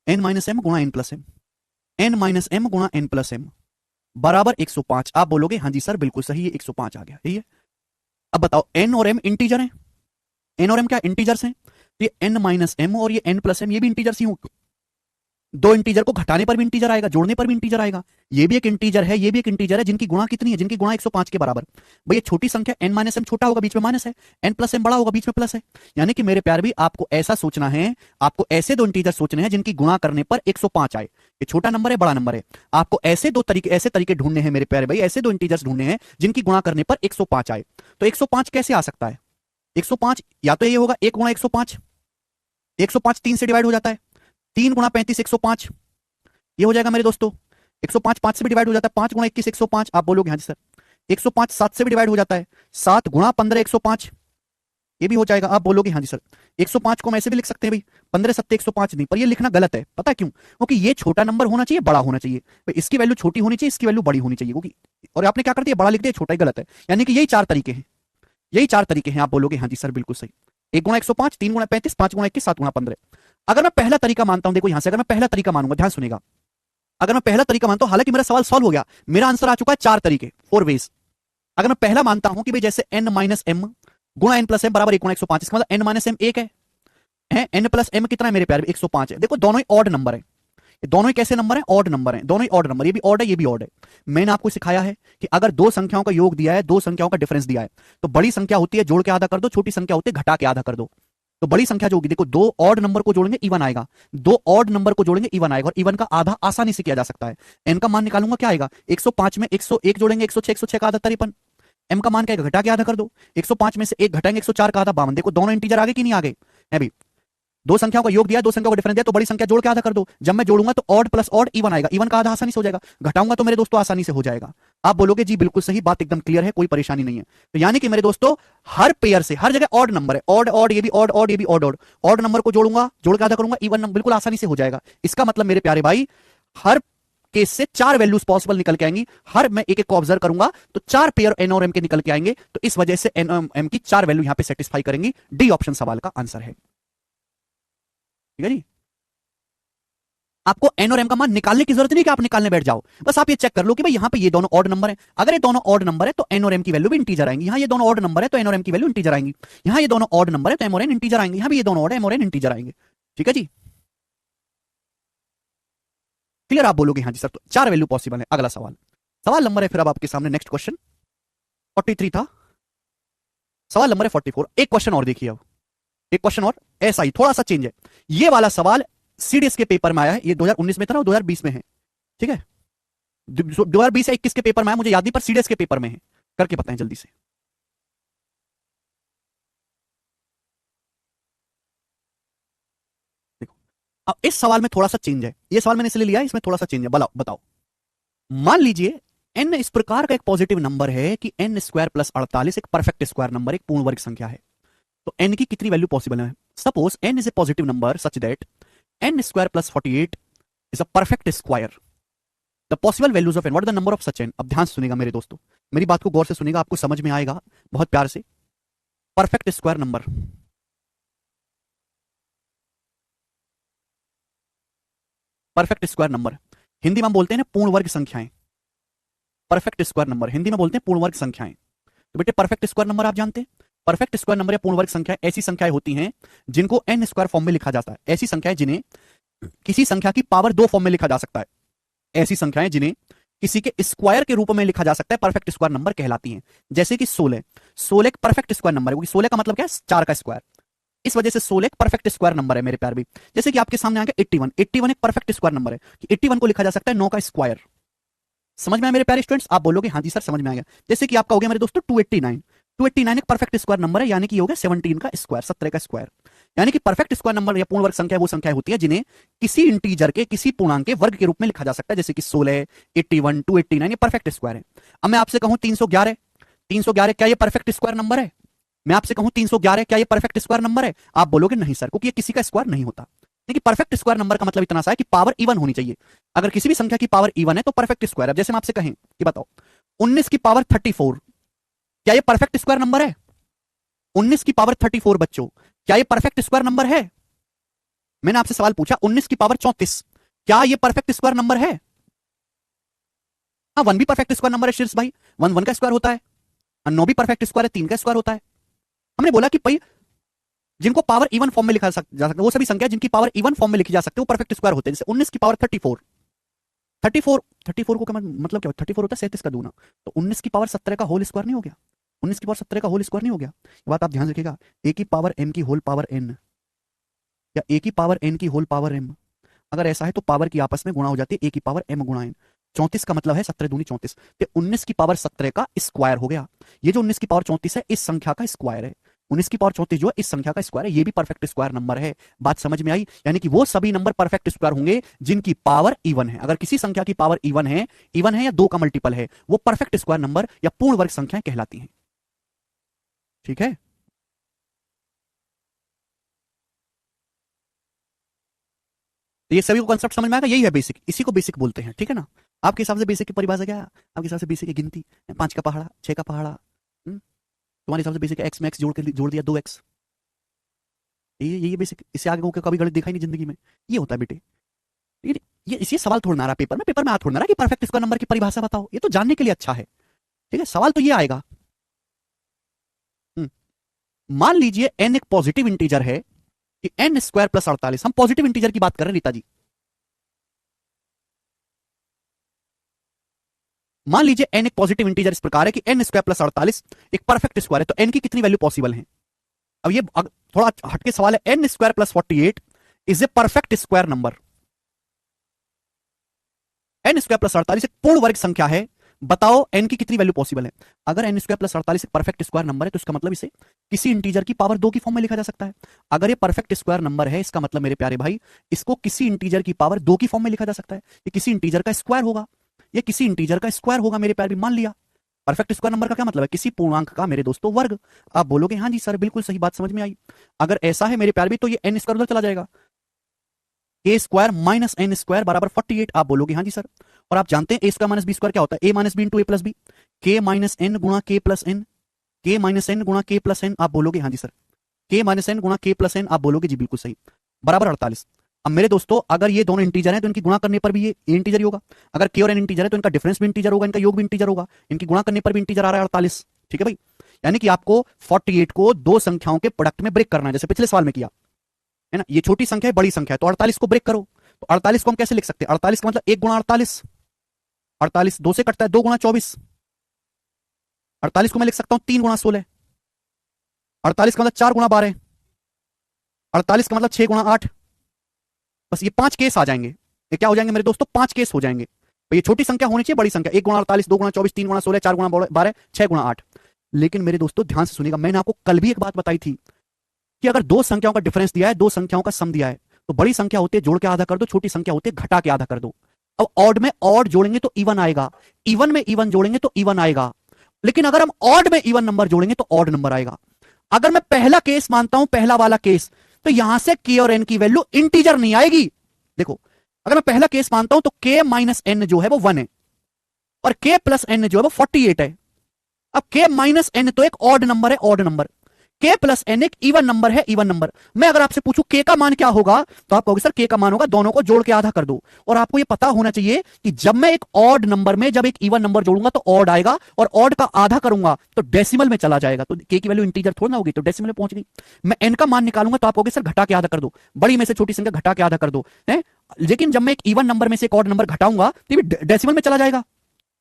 N minus M गुणा N plus M, N minus M गुणा एन प्लस एम बराबर 105। आप बोलोगे हाँ जी सर बिल्कुल सही है, 105 आ गया, यही है। अब बताओ एन और एम इंटीजर है, एन और एम क्या इंटीजर्स हैं, ये एन माइनस एम और ये एन प्लस एम ये भी इंटीजर्स ही होंगे। दो इंटीजर को घटाने पर भी इंटीजर आएगा, जोड़ने पर भी इंटीजर आएगा। ये भी एक इंटीजर है, ये भी एक इंटीजर है, जिनकी गुणा कितनी है, जिनकी गुणा 105 के बराबर। भाई ये छोटी संख्या एन माइनस एम छोटा होगा, बीच में माइनस है, एन प्लस एम बड़ा होगा, बीच में प्लस है। यानी कि मेरे प्यार भी आपको ऐसा सोचना है, आपको ऐसे दो इंटीजर सोचने हैं जिनकी गुणा करने पर 105 आए। ये छोटा नंबर है, बड़ा नंबर है। आपको ऐसे तरीके ढूंढने हैं मेरे प्यारे भाई, ऐसे दो इंटीजर्स ढूंढने हैं जिनकी गुणा करने पर 105 आए। तो 105 कैसे आ सकता है, 105 या तो ये होगा 1 गुणा 105, 105 3 से डिवाइड हो जाता है, 3 गुणा 35 105, ये हो जाएगा मेरे दोस्तों। 105 5 से भी डिवाइड हो जाता है, 5 गुणा 21 105। आप बोलोगे हाँ जी सर। 105 7 से भी डिवाइड हो जाता है, 7 गुणा 15 105, ये भी हो जाएगा। आप बोलोगे हाँ जी सर। 105 को हम ऐसे भी लिख सकते हैं भाई, 15 7 105 नहीं, पर ये लिखना गलत है, पता है क्यों, क्योंकि ये छोटा नंबर होना चाहिए, बड़ा होना चाहिए भाई, इसकी वैल्यू छोटी होनी चाहिए, इसकी वैल्यू बड़ी होनी चाहिए, क्योंकि और आपने क्या कर दिया, बड़ा लिख दिया, छोटा ही गलत है। यानी कि यही चार तरीके हैं, यही चार तरीके हैं। आप बोलोगे हाँ जी सर बिल्कुल सही। 1 गुणा 105, 3 गुणा 35, 5 गुणा 21, 7 गुणा 15। अगर मैं पहला तरीका मानता हूं, देखो यहां से अगर मैं पहला तरीका मानूंगा, ध्यान सुनेगा, अगर मैं पहला तरीका मानता हूं, हालांकि मेरा सवाल सॉल्व हो गया, मेरा आंसर आ चुका है 4 तरीके, 4 वेज। अगर मैं पहला मानता हूं कि भाई जैसे n माइनस एम गुणा n प्लस एम बराबर 1 गुणा 105, इसका मतलब n माइनस एम 1 है, n प्लस एम कितना है मेरे प्यारे, 105 है। देखो दोनों ही ऑड नंबर है, दोनों ही कैसे नंबर है, ऑड नंबर है, दोनों ही ऑड नंबर, ये भी ऑड है, ये भी ऑड है। मैंने आपको सिखाया है कि अगर दो संख्याओं का योग दिया है, दो संख्याओं का डिफरेंस दिया है, तो बड़ी संख्या होती है जोड़ के आधा कर दो, छोटी संख्या होती है घटा के आधा कर दो। तो बड़ी संख्या जो होगी, देखो दो ऑड नंबर को जोड़ेंगे इवन आएगा, दो ऑड नंबर को जोड़ेंगे इवन आएगा, और इवन का आधा आसानी से किया जा सकता है। एन का मान निकालूंगा क्या आएगा, 105 में 101 जोड़ेंगे 106, 106 का आधा 53। एम का मान क्या आएगा, घटा के आधा कर दो, 105 में से 1 घटाएंगे 104 का आधा 52। देखो दोनों इंटीजर आगे कि नहीं आगे है भी, दो संख्याओं का योग दिया, दो संख्याओं का डिफरेंस दिया, तो बड़ी संख्या जोड़ के आधा कर दो। जब मैं जोड़ूंगा तो ऑड प्लस ऑड इवन आएगा, इवन का आधा आसानी से हो जाएगा, घटाऊंगा तो मेरे दोस्तों आसानी से हो जाएगा। आप बोलोगे जी बिल्कुल सही, बात एकदम क्लियर है, कोई परेशानी नहीं है। तो यानी कि मेरे दोस्तों हर पेयर से हर जगह ऑड नंबर है, ऑड ऑड, ये भी ऑड ऑड, ये भी ऑड ऑड, ऑड नंबर को जोड़ूंगा, जोड़ के आधा करूंगा, इवन नंबर बिल्कुल आसानी से हो जाएगा। इसका मतलब मेरे प्यारे भाई हर केस से 4 वैल्यूज पॉसिबल निकल के आएंगी, हर मैं एक एक को ऑब्जर्व करूंगा तो 4 पेयर एन और एम के निकल के आएंगे, तो इस वजह से एन और एम की 4 वैल्यू यहां पे सेटिस्फाई करेंगी। डी ऑप्शन सवाल का आंसर है, ठीक है जी। आपको एन और एम का मान निकालने की जरूरत नहीं कि आप निकालने बैठ जाओ, बस आप ये चेक कर लो कि भाई यहां पे ये दोनों ऑड नंबर है, अगर ये दोनों ऑड नंबर है तो एन और एम की वैल्यू भी इंटीजर आएंगी, यहां ये दोनों ऑड नंबर है तो एन और एम की वैल्यू इंटीजर आएंगी, यहां ये दोनों ऑड नंबर है तो एम और एन इंटीजर आएंगे, यहां भी ये दोनों ऑड है एम और एन इंटीजर आएंगे, ठीक है जी। क्लियर, आप बोलोगे हाँ जी सर, तो 4 वैल्यू पॉसिबल है। अगला सवाल, सवाल नंबर है फिर अब आपके सामने नेक्स्ट क्वेश्चन, 43 था, सवाल नंबर है 44। एक क्वेश्चन और देखिए, अब एक क्वेश्चन और ऐसा ही थोड़ा सा चेंज है। ये वाला सवाल सीडीएस के पेपर में आया है, ये 2019 में था और 2020 में है, ठीक है। 2020 या 21 के पेपर में आया, मुझे याद नहीं, पर सीडीएस के पेपर में है, करके बताएं जल्दी से। देखो अब इस सवाल में थोड़ा सा चेंज है, ये सवाल मैंने इसलिए लिया है, इसमें थोड़ा सा चेंज है। बताओ, मान लीजिए n इस प्रकार का एक पॉजिटिव नंबर है कि n स्क्वायर प्लस 48 एक परफेक्ट स्क्वायर नंबर, एक पूर्ण वर्ग संख्या है, तो n की कितनी वैल्यू पॉसिबल है। Suppose n is a positive number such that n square plus 48 is a perfect square, the possible values of n, what is the number of such n। अब ध्यान सुनेगा मेरे दोस्तों, मेरी बात को गौर से सुनेगा, आपको समझ में आएगा बहुत प्यार से। Perfect square number, perfect square number Hindi में हम बोलते हैं ना पूर्ण वर्ग संख्याएं, परफेक्ट स्क्वायर नंबर हिंदी में बोलते हैं पूर्ण वर्ग संख्याएं। तो बेटे परफेक्ट स्क्वायर नंबर आप जानते हैं, परफेक्ट स्क्वायर नंबर या पूर्ण वर्ग संख्या ऐसी संख्याएं होती हैं जिनको n स्क्वायर फॉर्म में लिखा जाता है, ऐसी संख्याएं जिन्हें किसी संख्या की पावर 2 फॉर्म में लिखा जा सकता है, ऐसी संख्याएं जिन्हें किसी के स्क्वायर के रूप में लिखा जा सकता है, परफेक्ट स्क्वायर नंबर कहलाती हैं। जैसे कि 16 एक परफेक्ट स्क्वायर नंबर है, क्योंकि 16 का मतलब क्या है, 4 का स्क्वायर। इस वजह से 16 एक परफेक्ट स्क्वायर नंबर है मेरे प्यार भी। जैसे कि आपके सामने आ गया 81, 81 एक परफेक्ट स्क्वायर नंबर है कि 81 को लिखा जा सकता है 9 का स्क्वायर। समझ में आया मेरे प्यारे स्टूडेंट्स? आप बोलोगे हाँ जी सर समझ में आ गया। जैसे कि आपका हो गया मेरे दोस्तों 289, 289 एक परफेक्ट स्क्वायर नंबर है, यानी कि हो गया 17 का स्क्वायर, 17 का स्क्वायर। यानी कि परफेक्ट स्क्वायर नंबर या पूर्ण वर्ग संख्या वो संख्या होती है जिन्हें किसी इंटीजर के किसी पूर्णांक के वर्ग के रूप में लिखा जा सकता है, जैसे कि 16, 81, 289 ये परफेक्ट स्क्वायर है। अब मैं आपसे कहूं 311, 311 क्या ये परफेक्ट स्क्वायर नंबर है? मैं आपसे कहूं 311 क्या ये परफेक्ट स्क्वायर नंबर है? आप बोलोगे नहीं सर, क्योंकि ये किसी का स्क्वायर नहीं होता। देखिए परफेक्ट स्क्वायर नंबर का मतलब इतना सा है कि पावर इवन होनी चाहिए। अगर किसी भी संख्या की पावर इवन है तो परफेक्ट स्क्वायर। अब जैसे हम आपसे कहें कि बताओ 19 की पावर 34 क्या ये परफेक्ट स्क्वायर नंबर है? 19 की पावर 34 बच्चों क्या ये परफेक्ट स्क्वायर नंबर है? मैंने आपसे सवाल पूछा 19 की पावर 34 क्या ये परफेक्ट स्क्वायर नंबर है? हाँ 1 भी परफेक्ट स्क्वायर नंबर है शीर्ष भाई, 1 1 का स्क्वायर होता है, 9 भी परफेक्ट स्क्वायर है, 3 का स्क्वायर होता है। हमने बोला कि भाई जिनको पावर इवन फॉर्म में लिखा जा सकता है वो सभी संख्या जिनकी पावर इवन फॉर्म में लिखी जा सकती है वो परफेक्ट स्क्वायर होते हैं। जैसे 19 की पावर 34, 34 को मतलब क्या 34 होता है 37 का दूना, तो 19 की पावर 17 का होल स्क्वायर नहीं हो गया? 19 की पावर 17 का होल स्क्वायर नहीं हो गया? ये बात आप ध्यान रखिएगा। ए की पावर एम की होल पावर एन या ए की पावर एन की होल पावर एम, अगर ऐसा है तो पावर की आपस में गुणा हो जाती है, ए की पावर एम गुणा एन। 34 का मतलब है 17 दूनी 34, तो 19 की पावर 17 का स्क्वायर हो गया। ये जो 19 की पावर 34 है इस संख्या का स्क्वायर है। 19 की पावर 34 जो है इस संख्या का स्क्वायर है, ये भी परफेक्ट स्क्वायर नंबर है। बात समझ में आई? यानी कि वो सभी नंबर परफेक्ट स्क्वायर होंगे जिनकी पावर इवन है। अगर किसी संख्या की पावर इवन है या 2 का मल्टीपल है, वो परफेक्ट स्क्वायर नंबर या पूर्ण वर्ग संख्याएं कहलाती हैं। ठीक है? तो ये सभी को कंसेप्ट समझ में आएगा, यही है बेसिक, इसी को बेसिक बोलते हैं। ठीक है ना? आपके हिसाब से बेसिक की परिभाषा क्या है? आपके हिसाब से बेसिक की गिनती 5 का पहाड़ा, 6 का पहाड़ा। तुम्हारे हिसाब से बेसिक एक्स में एक्स जोड़ दिया 2x। ये बेसिक, इससे आगे को कभी गलत देखा ही नहीं जिंदगी में। ये होता है बेटे। लेकिन ये इसी सवाल थोड़ा ना रहा पेपर में आ थोड़ा ना रहा कि परफेक्ट स्क्वायर नंबर की परिभाषा बताओ। ये तो जानने के लिए अच्छा है। ठीक है, सवाल तो ये आएगा। मान लीजिए n एक पॉजिटिव इंटीजर है कि n स्क्वायर प्लस 48, हम पॉजिटिव इंटीजर की बात कर रहे हैं रीता जी। मान लीजिए n एक पॉजिटिव इंटीजर इस प्रकार है कि n स्क्वायर प्लस 48 एक परफेक्ट स्क्वायर है, तो n की कितनी वैल्यू पॉसिबल है? अब ये थोड़ा हटके सवाल है। n square plus 48 is a perfect square number. n square plus 48 एक पूर्ण वर्ग संख्या है, बताओ n की कितनी वैल्यू पॉसिबल है? अगर n स्क्वायर प्लस 48 एक परफेक्ट स्क्वायर नंबर है तो इसका मतलब इसे किसी इंटीजर की पावर 2 की फॉर्म में लिखा जा सकता है। अगर ये परफेक्ट स्क्वायर नंबर है इसका मतलब मेरे प्यारे भाई इसको किसी इंटीजर की पावर 2 की फॉर्म में लिखा जा सकता है। ये किसी इंटीजर का स्क्वायर होगा, ये किसी इंटीजर का स्क्वायर होगा मेरे प्यारे, मान लिया। परफेक्ट स्क्वायर नंबर का क्या मतलब है? किसी पूर्णांक का मेरे दोस्तों वर्ग। आप बोलोगे हाँ जी सर बिल्कुल सही बात समझ में आई। अगर ऐसा है मेरे प्यारे भी तो ये n स्क्वायर उधर चला जाएगा, ए स्क्वायर माइनस एन स्क्वायर बराबर 48। आप बोलोगे हाँ जी सर। और आप जानते हैं ए स्क्वायर माइनस बी स्क्वायर क्या होता है? ए माइनस बी इंटू ए प्लस बी, के माइनस एन गुणा के प्लस एन, के माइनस एन गुणा के प्लस एन। आप बोलोगे हाँ जी सर। के माइनस एन गुणा के प्लस एन, आप बोलोगे जी बिल्कुल सही, बराबर 48। अब मेरे दोस्तों अगर ये दोनों इंटीजर हैं तो इनकी गुणा करने पर भी ये इंटीजर ही होगा। अगर के और एन इंटीजर है तो इनका डिफरेंस भी इंटीजर होगा, इनका योग भी इंटीजर होगा, इनकी गुणा करने पर भी इंटीजर आ रहा है 48। ठीक है भाई, यानी कि आपको 48 को दो संख्याओं के प्रोडक्ट में ब्रेक करना है, जैसे पिछले सवाल में किया है ना। ये छोटी संख्या है बड़ी संख्या है, तो 48 को ब्रेक करो। तो 48 को हम कैसे लिख सकते हैं? 48 का मतलब 1 गुणा 48, 48 2 से कटता है, 2 गुणा 24। 48 को मैं लिख सकता हूं 3 गुणा 16, 48 का मतलब 4 गुणा 12, 48 का मतलब 6 गुणा 8। बस ये 5 केस आ जाएंगे। ये क्या हो जाएंगे मेरे दोस्तों? 5 केस हो जाएंगे। तो ये छोटी संख्या होनी चाहिए बड़ी संख्या, 1 गुणा 48, 2 गुणा 24, 3 गुणा 16, 4 गुणा 12, 6 गुणा 8। लेकिन मेरे दोस्तों ध्यान से सुनिएगा, मैंने आपको कल भी एक बात बताई थी कि अगर दो संख्याओं का डिफरेंस दिया है, दो संख्याओं का सम दिया है, तो बड़ी संख्या होती है जोड़ के आधा कर दो, छोटी संख्या होती है घटा के आधा कर दो। अब ऑड में ऑड जोड़ेंगे तो इवन आएगा, इवन में इवन जोड़ेंगे तो इवन आएगा। लेकिन अगर हम ऑड में इवन नंबर जोड़ेंगे तो ऑड नंबर आएगा। अगर मैं पहला केस मानता हूं, पहला वाला केस, तो यहां से के और एन की वैल्यू इंटीजर नहीं आएगी। देखो अगर मैं पहला केस मानता हूं तो के माइनस एन जो है वो 1 है और के प्लस एन जो है वो 48 है। अब के माइनस एन तो एक ऑड नंबर है, ऑड नंबर। के प्लस एन एक इवन नंबर है, इवन नंबर। मैं अगर आपसे पूछूं के का मान क्या होगा, तो आप कहोगे सर के का मान होगा दोनों को जोड़ के आधा कर दो। और आपको ये पता होना चाहिए कि जब मैं एक ऑड नंबर में जब एक इवन नंबर जोड़ूंगा तो ऑड आएगा, और ऑड का आधा करूंगा तो डेसिमल में चला जाएगा। तो के की वैल्यू इंटीजर थोड़ा ना होगी, तो डेसिमल में पहुंच गई। मैं एन का मान निकालूंगा तो आप कहोगे सर घटा के आधा कर दो, बड़ी में से छोटी संख्या घटा के आधा कर दो है। लेकिन जब मैं एक इवन नंबर में से एक ऑड नंबर घटाऊंगा तो डेसिमल में चला जाएगा,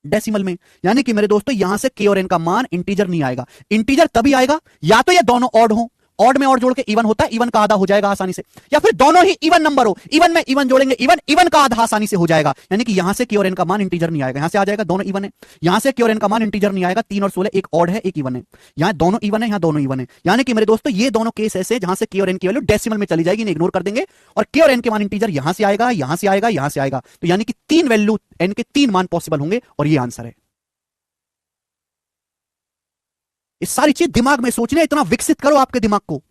डेसिमल में। यानी कि मेरे दोस्तों यहां से के और एन का मान इंटीजर नहीं आएगा। इंटीजर तभी आएगा या तो ये दोनों ऑड हो, ऑड में ऑड जोड़ के इवन होता है, इवन का आधा हो जाएगा आसानी से। या फिर दोनों ही इवन नंबर हो, इवन में इवन जोड़ेंगे, इवन इवन का आधा आसानी से हो जाएगा। यानी कि यहां से k और n का मान इंटीजर नहीं आएगा, यहां से आ जाएगा दोनों इवन है। यहां से k और n का मान इंटीजर नहीं आएगा, 3 और 16 एक ऑड है एक इवन है, यहां दोनों इवन है यहां दोनों इवन है। यानी कि मेरे दोस्तों ये दोनों केस ऐसे जहां से k और n की वैल्यू डेसिमल में चली जाएगी, इन्हें इग्नोर कर देंगे, और k और n के मान इंटीजर यहां से आएगा यहां से आएगा यहां से आएगा। तो यानी कि 3 वैल्यू n के 3 मान पॉसिबल होंगे, और ये आंसर है। ये सारी चीज दिमाग में सोचने, इतना विकसित करो आपके दिमाग को।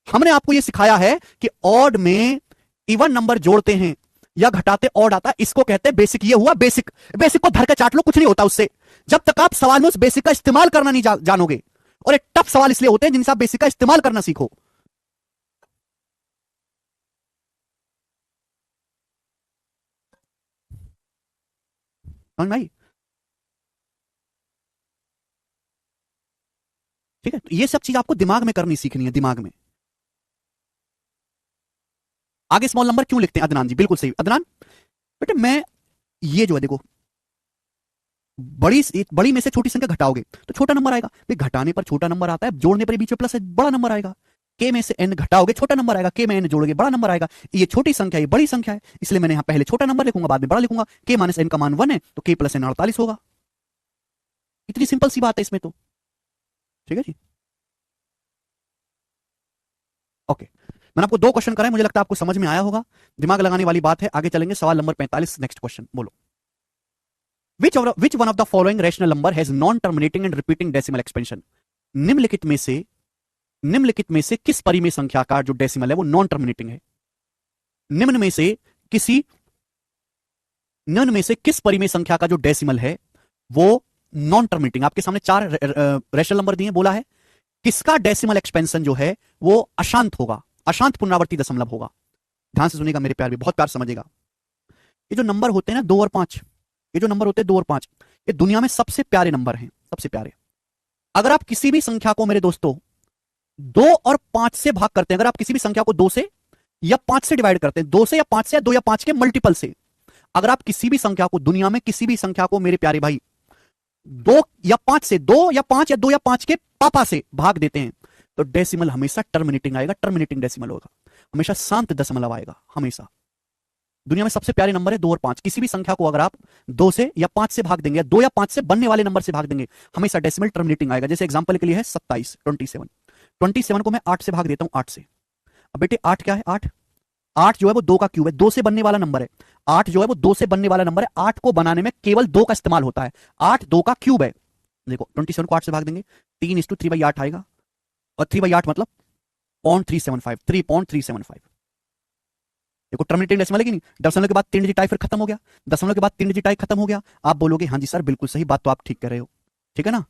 हमने आपको यह सिखाया है कि ऑड में इवन नंबर जोड़ते हैं या घटाते ऑड आता है, इसको कहते हैं बेसिक। ये हुआ बेसिक। बेसिक को धर के चाट लो, कुछ नहीं होता उससे, जब तक आप सवाल में उस बेसिक का इस्तेमाल करना नहीं जानोगे। और एक टफ सवाल इसलिए होते हैं जिनसे आप बेसिक का इस्तेमाल करना सीखो। समझ में आई? ठीक है, तो ये सब चीज आपको दिमाग में करनी सीखनी है, दिमाग में। आगे स्मॉल नंबर क्यों लिखते हैं? अदनान जी बिल्कुल सही। अदनान बेटे मैं ये जो है देखो, बड़ी में से छोटी संख्या घटाओगे तो छोटा नंबर आएगा। घटाने पर छोटा नंबर आता है, जोड़ने पर बीच में प्लस है, बड़ा नंबर आएगा। के में से एन घटाओगे छोटा नंबर आएगा, के में एन जोड़ोगे बड़ा नंबर आएगा। ये छोटी संख्या ये बड़ी संख्या है, इसलिए मैंने यहां पहले छोटा नंबर लिखूंगा बाद में बड़ा लिखूंगा। के माइनस एन का मान 1 है तो के प्लस एन 48 होगा। इतनी सिंपल सी बात है इसमें तो। ठीक है जी, ओके। मैंने आपको 2 क्वेश्चन कराए, मुझे लगता है आपको समझ में आया होगा। दिमाग लगाने वाली बात है। आगे चलेंगे, सवाल नंबर 45। नेक्स्ट क्वेश्चन बोलो। Which one of the following rational number has non-terminating and repeating decimal expansion? निम्नलिखित में से किस परिमेय संख्या का जो डेसिमल है वो नॉन टर्मिनेटिंग है? निम्न में से किस परिमेय संख्या का जो डेसिमल है वो नॉन टर्मिनेटिंग? आपके सामने 4 रेशनल नंबर दिए, बोला है किसका डेसिमल एक्सपेंशन जो है वो अशांत होगा, अशांत पुनरावर्ती दशमलव होगा। ध्यान से सुनिएगा मेरे प्यार भी, बहुत प्यार समझिएगा। ये जो नंबर होते हैं ना 2 और 5, ये जो नंबर होते हैं 2 और 5, ये दुनिया में सबसे प्यारे नंबर हैं, सबसे प्यारे। अगर आप किसी भी संख्या को मेरे दोस्तों 2 और 5 से भाग करते हैं, अगर आप किसी भी संख्या को 2 से या 5 से डिवाइड करते हैं, 2 से या 5 से या 2 या 5 के मल्टीपल से, अगर आप किसी भी संख्या को, दुनिया में किसी भी संख्या को मेरे प्यारे भाई 2 या 5 से, 2 या 5 या 2 या 5 के पापा से भाग देते हैं तो डेसिमल हमेशा टर्मिनेटिंग आएगा, टर्मिनेटिंग डेसिमल होगा, हमेशा शांत दशमलव आएगा हमेशा। दुनिया में सबसे प्यारे नंबर है 2 और 5। किसी भी संख्या को अगर आप 2 से या 5 से भाग देंगे, 2 या 5 से बनने वाले नंबर से भाग देंगे, हमेशा डेसिमल टर्मिनेटिंग आएगा। जैसे एग्जांपल के लिए है 27, 27 को मैं 8 से भाग देता हूं, 8 से। अब बेटे 8 क्या है? 8 जो है वो 2 का क्यूब है, 2 से बनने वाला नंबर है। 8 जो है वो 2 से बनने वाला नंबर है। 8 को बनाने में केवल 2 का इस्तेमाल होता है। 8 2 का क्यूब है। देखो 27 को 8 से भाग देंगे, 3:3/8 आएगा, और 3/8 मतलब 0.375, 3.375। देखो टर्मिनेटिंग डेसिमल है कि नहीं? दशमलव के बाद 3 डिजिट आई, फिर खत्म हो गया। दशमलव के बाद 3 डिजिट आई खत्म हो गया। आप बोलोगे हाँ जी सर बिल्कुल सही बात, तो आप ठीक कर रहे हो। ठीक है ना,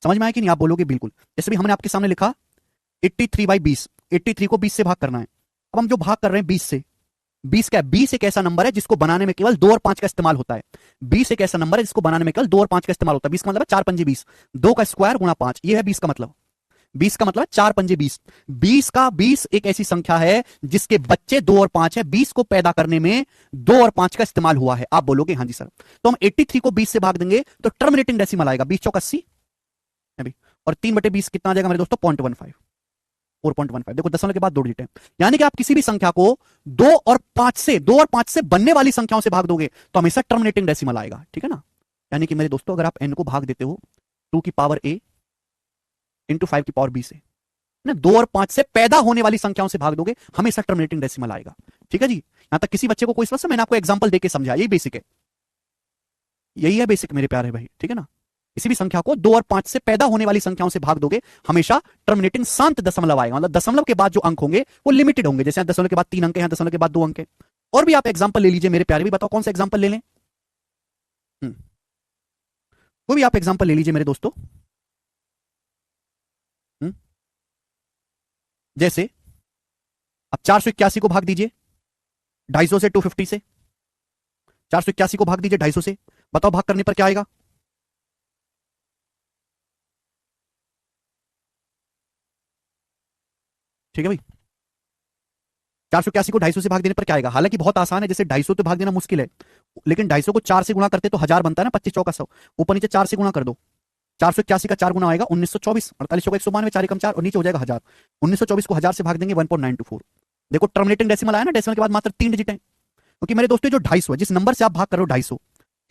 समझ में आया कि नहीं? आप बोलोगे बिल्कुल। जैसे भी हमने आपके सामने लिखा 83/20, 83 को 20 से भाग करना है। अब हम जो भाग कर रहे हैं 20 से, 20 क्या है? 20 एक ऐसा नंबर है जिसको बनाने में केवल 2 और 5 का इस्तेमाल होता है। 20 एक ऐसा नंबर है जिसको बनाने में केवल 2 और 5 का इस्तेमाल होता है। 20 का मतलब है 4 पंजे 20, 2 का स्क्वायर गुणा 5, ये है 20 का मतलब। 20 का मतलब 4 पंजे 20। 20 एक ऐसी संख्या है जिसके बच्चे 2 और 5 है। 20 को पैदा करने में 2 और 5 का इस्तेमाल हुआ है। आप बोलोगे हाँ जी सर। तो हम 83 को 20 से भाग देंगे तो टर्मिनेटिंग डेसिमल आएगा 20 चौक 80, और 3/20 कितना आ जाएगा मेरे दोस्तों? 0.15, 4.15। देखो दशमलव के बाद 2 डिजिट है। यानी कि आप किसी भी संख्या को 2 और 5 से बनने वाली संख्याओं से भाग दोगे तो हमेशा टर्मिनेटिंग डेसिमल आएगा। ठीक है ना? यानी कि मेरे दोस्तों अगर आप n को भाग देते हो 2 की पावर a इंटू 5 की पावर b से, ना 2 और 5 से पैदा होने वाली संख्याओं से भाग दोगे, हमेशा टर्मिनेटिंग डेसिमल आएगा। ठीक है जी? यहां तक किसी बच्चे को कोई समस्या? मैंने आपको एग्जांपल देके समझाया, यही बेसिक है, यही है बेसिक मेरे प्यारे भाई। ठीक है ना? किसी भी संख्या को 2 और 5 से पैदा होने वाली संख्याओं से भाग दोगे, हमेशा टर्मिनेटिंग शांत दशमलव आएगा। मतलब दशमलव के बाद जो अंक होंगे वो लिमिटेड होंगे। जैसे दशमलव के बाद 3 अंक है, दशमलव के बाद 2 अंक है। और भी आप एग्जांपल ले लीजिए मेरे प्यारे भी, बताओ कौन सा एग्जांपल ले लें? कोई भी आप एग्जांपल ले लीजिए मेरे दोस्तों। जैसे अब 481 को भाग दीजिए 250 से, 250 से। 481 को भाग दीजिए 250 से, बताओ भाग करने पर क्या आएगा? ठीक है भाई, 481 को 250 से भाग देने पर क्या आएगा? हालांकि बहुत आसान है, जैसे 250 तो भाग देना मुश्किल है, लेकिन 250 को 4 से गुणा करते तो 1000 बनता है ना, 25 चौका 100, ऊपर नीचे 4 से गुणा कर दो, 481 का 4 गुना आएगा 1924, 48 का 192, 4 एकम 4 और नीचे हो जाएगा 1000। 1924 को 1000 से भाग देंगे 1.924। देखो टर्मिनेटिंग डेसिमल आया ना, डेसिमल के बाद मात्र 3 डिजिट है। क्योंकि मेरे दोस्तों जो 250 है, जिस नंबर से आप भाग कर रहे हो 250,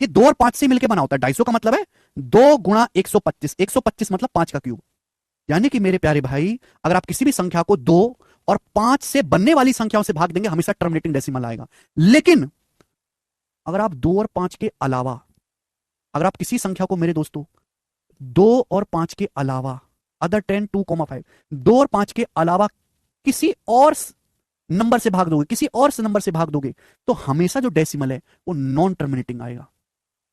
ये 2 और 5 से मिलकर बना होता है। 250 का मतलब है 2 गुणा 125, 125 मतलब 5 का क्यूब। यानी कि मेरे प्यारे भाई, अगर आप किसी भी संख्या को 2 और 5 से बनने वाली संख्याओं से भाग देंगे, हमेशा टर्मिनेटिंग डेसिमल आएगा। लेकिन अगर आप 2 और 5 के अलावा, अगर आप किसी संख्या को मेरे दोस्तों 2 और 5 के अलावा, अदर 10 2,5, 2 और 5 के अलावा किसी और नंबर से भाग दोगे, किसी और नंबर से भाग दोगे, तो हमेशा जो डेसिमल है वो नॉन टर्मिनेटिंग आएगा।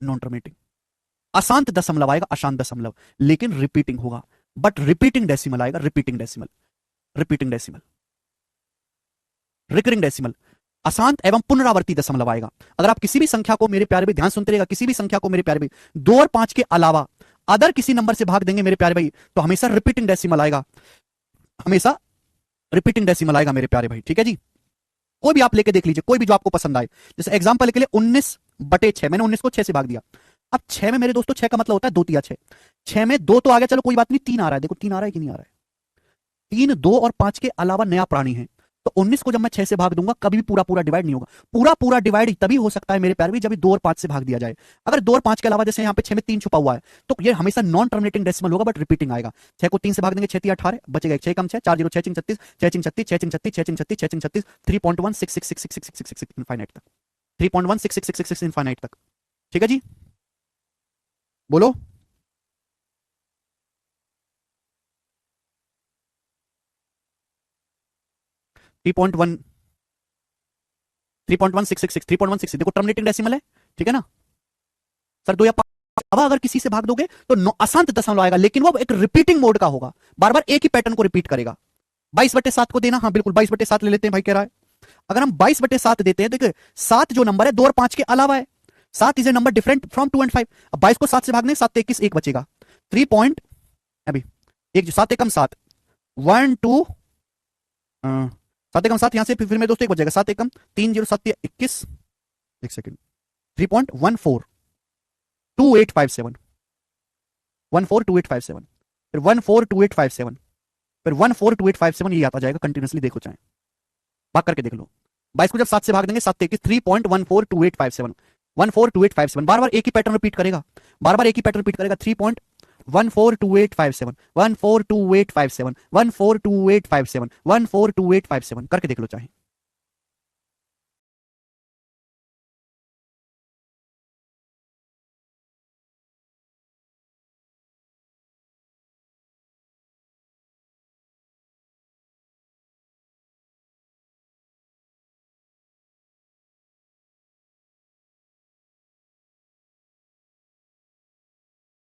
नॉन टर्मिनेटिंग, अशांत दशमलव आएगा, अशांत दशमलव, लेकिन रिपीटिंग होगा। बट रिपीटिंग डेसिमल आएगा, repeating decimal, repeating decimal, recurring decimal, अशांत एवं पुनरावर्ती दशमलव आएगा। अगर आप किसी भी संख्या को मेरे प्यारे भाई, ध्यान सुनते रहेगा, किसी भी संख्या को मेरे प्यारे भाई 2 और 5 के अलावा अदर किसी नंबर से भाग देंगे मेरे प्यारे भाई, तो हमेशा रिपीटिंग डेसिमल आएगा, हमेशा रिपीटिंग डेसिमल आएगा मेरे प्यारे भाई। ठीक है जी, कोई भी आप लेके देख लीजिए, कोई भी जो आपको पसंद आए। जैसे एग्जांपल के लिए 19/6, मैंने 19 को 6 से भाग दिया। अब 6 में मेरे दोस्तों 6 का मतलब होता है 2 तिया 6, 6 में 2 तो आ गया, चलो कोई बात नहीं, 3 आ रहा है। देखो 3 आ रहा है कि नहीं आ रहा है? 3 2 और 5 के अलावा नया प्राणी है, तो 19 को जब मैं 6 से भाग दूंगा कभी भी पूरा पूरा डिवाइड नहीं होगा। पूरा पूरा डिवाइड तभी हो सकता है मेरे प्यारे भी, जब 2 और 5 से भाग दिया जाए। अगर 2 और 5 के अलावा, जैसे यहाँ पे 6 में 3 छुपा हुआ है, तो ये हमेशा नॉन टर्मिनेटिंग डेसिमल होगा, बट रिपीटिंग आएगा। 6 को 3 से भाग देंगे, 6 3 18, बचेगा 6 कम 6, 4 0 6 36, 6 36, 6 36, 6 36, 6 36, 3.1666666 इनफाइनाइट तक, 3.16666 इनफाइनाइट तक। ठीक है जी, बोलो। 3.1 3.1666 3.16, देखो टर्मिनेटिंग डेसिमल है। ठीक है ना सर? 2 या 5 अगर किसी से भाग दोगे तो अशांत दशमलव आएगा, लेकिन वो एक रिपीटिंग मोड का होगा, बार बार एक ही पैटर्न को रिपीट करेगा। 22/7 को देना, हाँ बिल्कुल 22/7 ले लेते हैं भाई, कह रहा है। अगर हम 22/7 देते हैं, देखिए 7 जो नंबर है 2 और 5 के अलावा है, 7 is a number different from 2 and 5। अब 22 को 7 से भागने, 7 21 1 बचेगा, 3 पॉइंट, अभी एक 7 एकम 7 1 2, 7 एकम 7 यहां से, फिर मेरे दोस्तों एक बचेगा, 7 एकम 3 0 7 21, एक सेकंड, 3.142857, 142857, फिर 142857, फिर 142857, ये आता जाएगा कंटिन्यूसली, देखो चाहे भाग करके देख लो। 22 को जब 7 से भाग देंगे, 7 21, 3.142857, 142857, बार बार एक ही पैटर्न रिपीट करेगा, बार बार एक ही पैटर्न रिपीट करेगा, 3.142857, 142857, 142857, 142857, करके देख लो चाहे।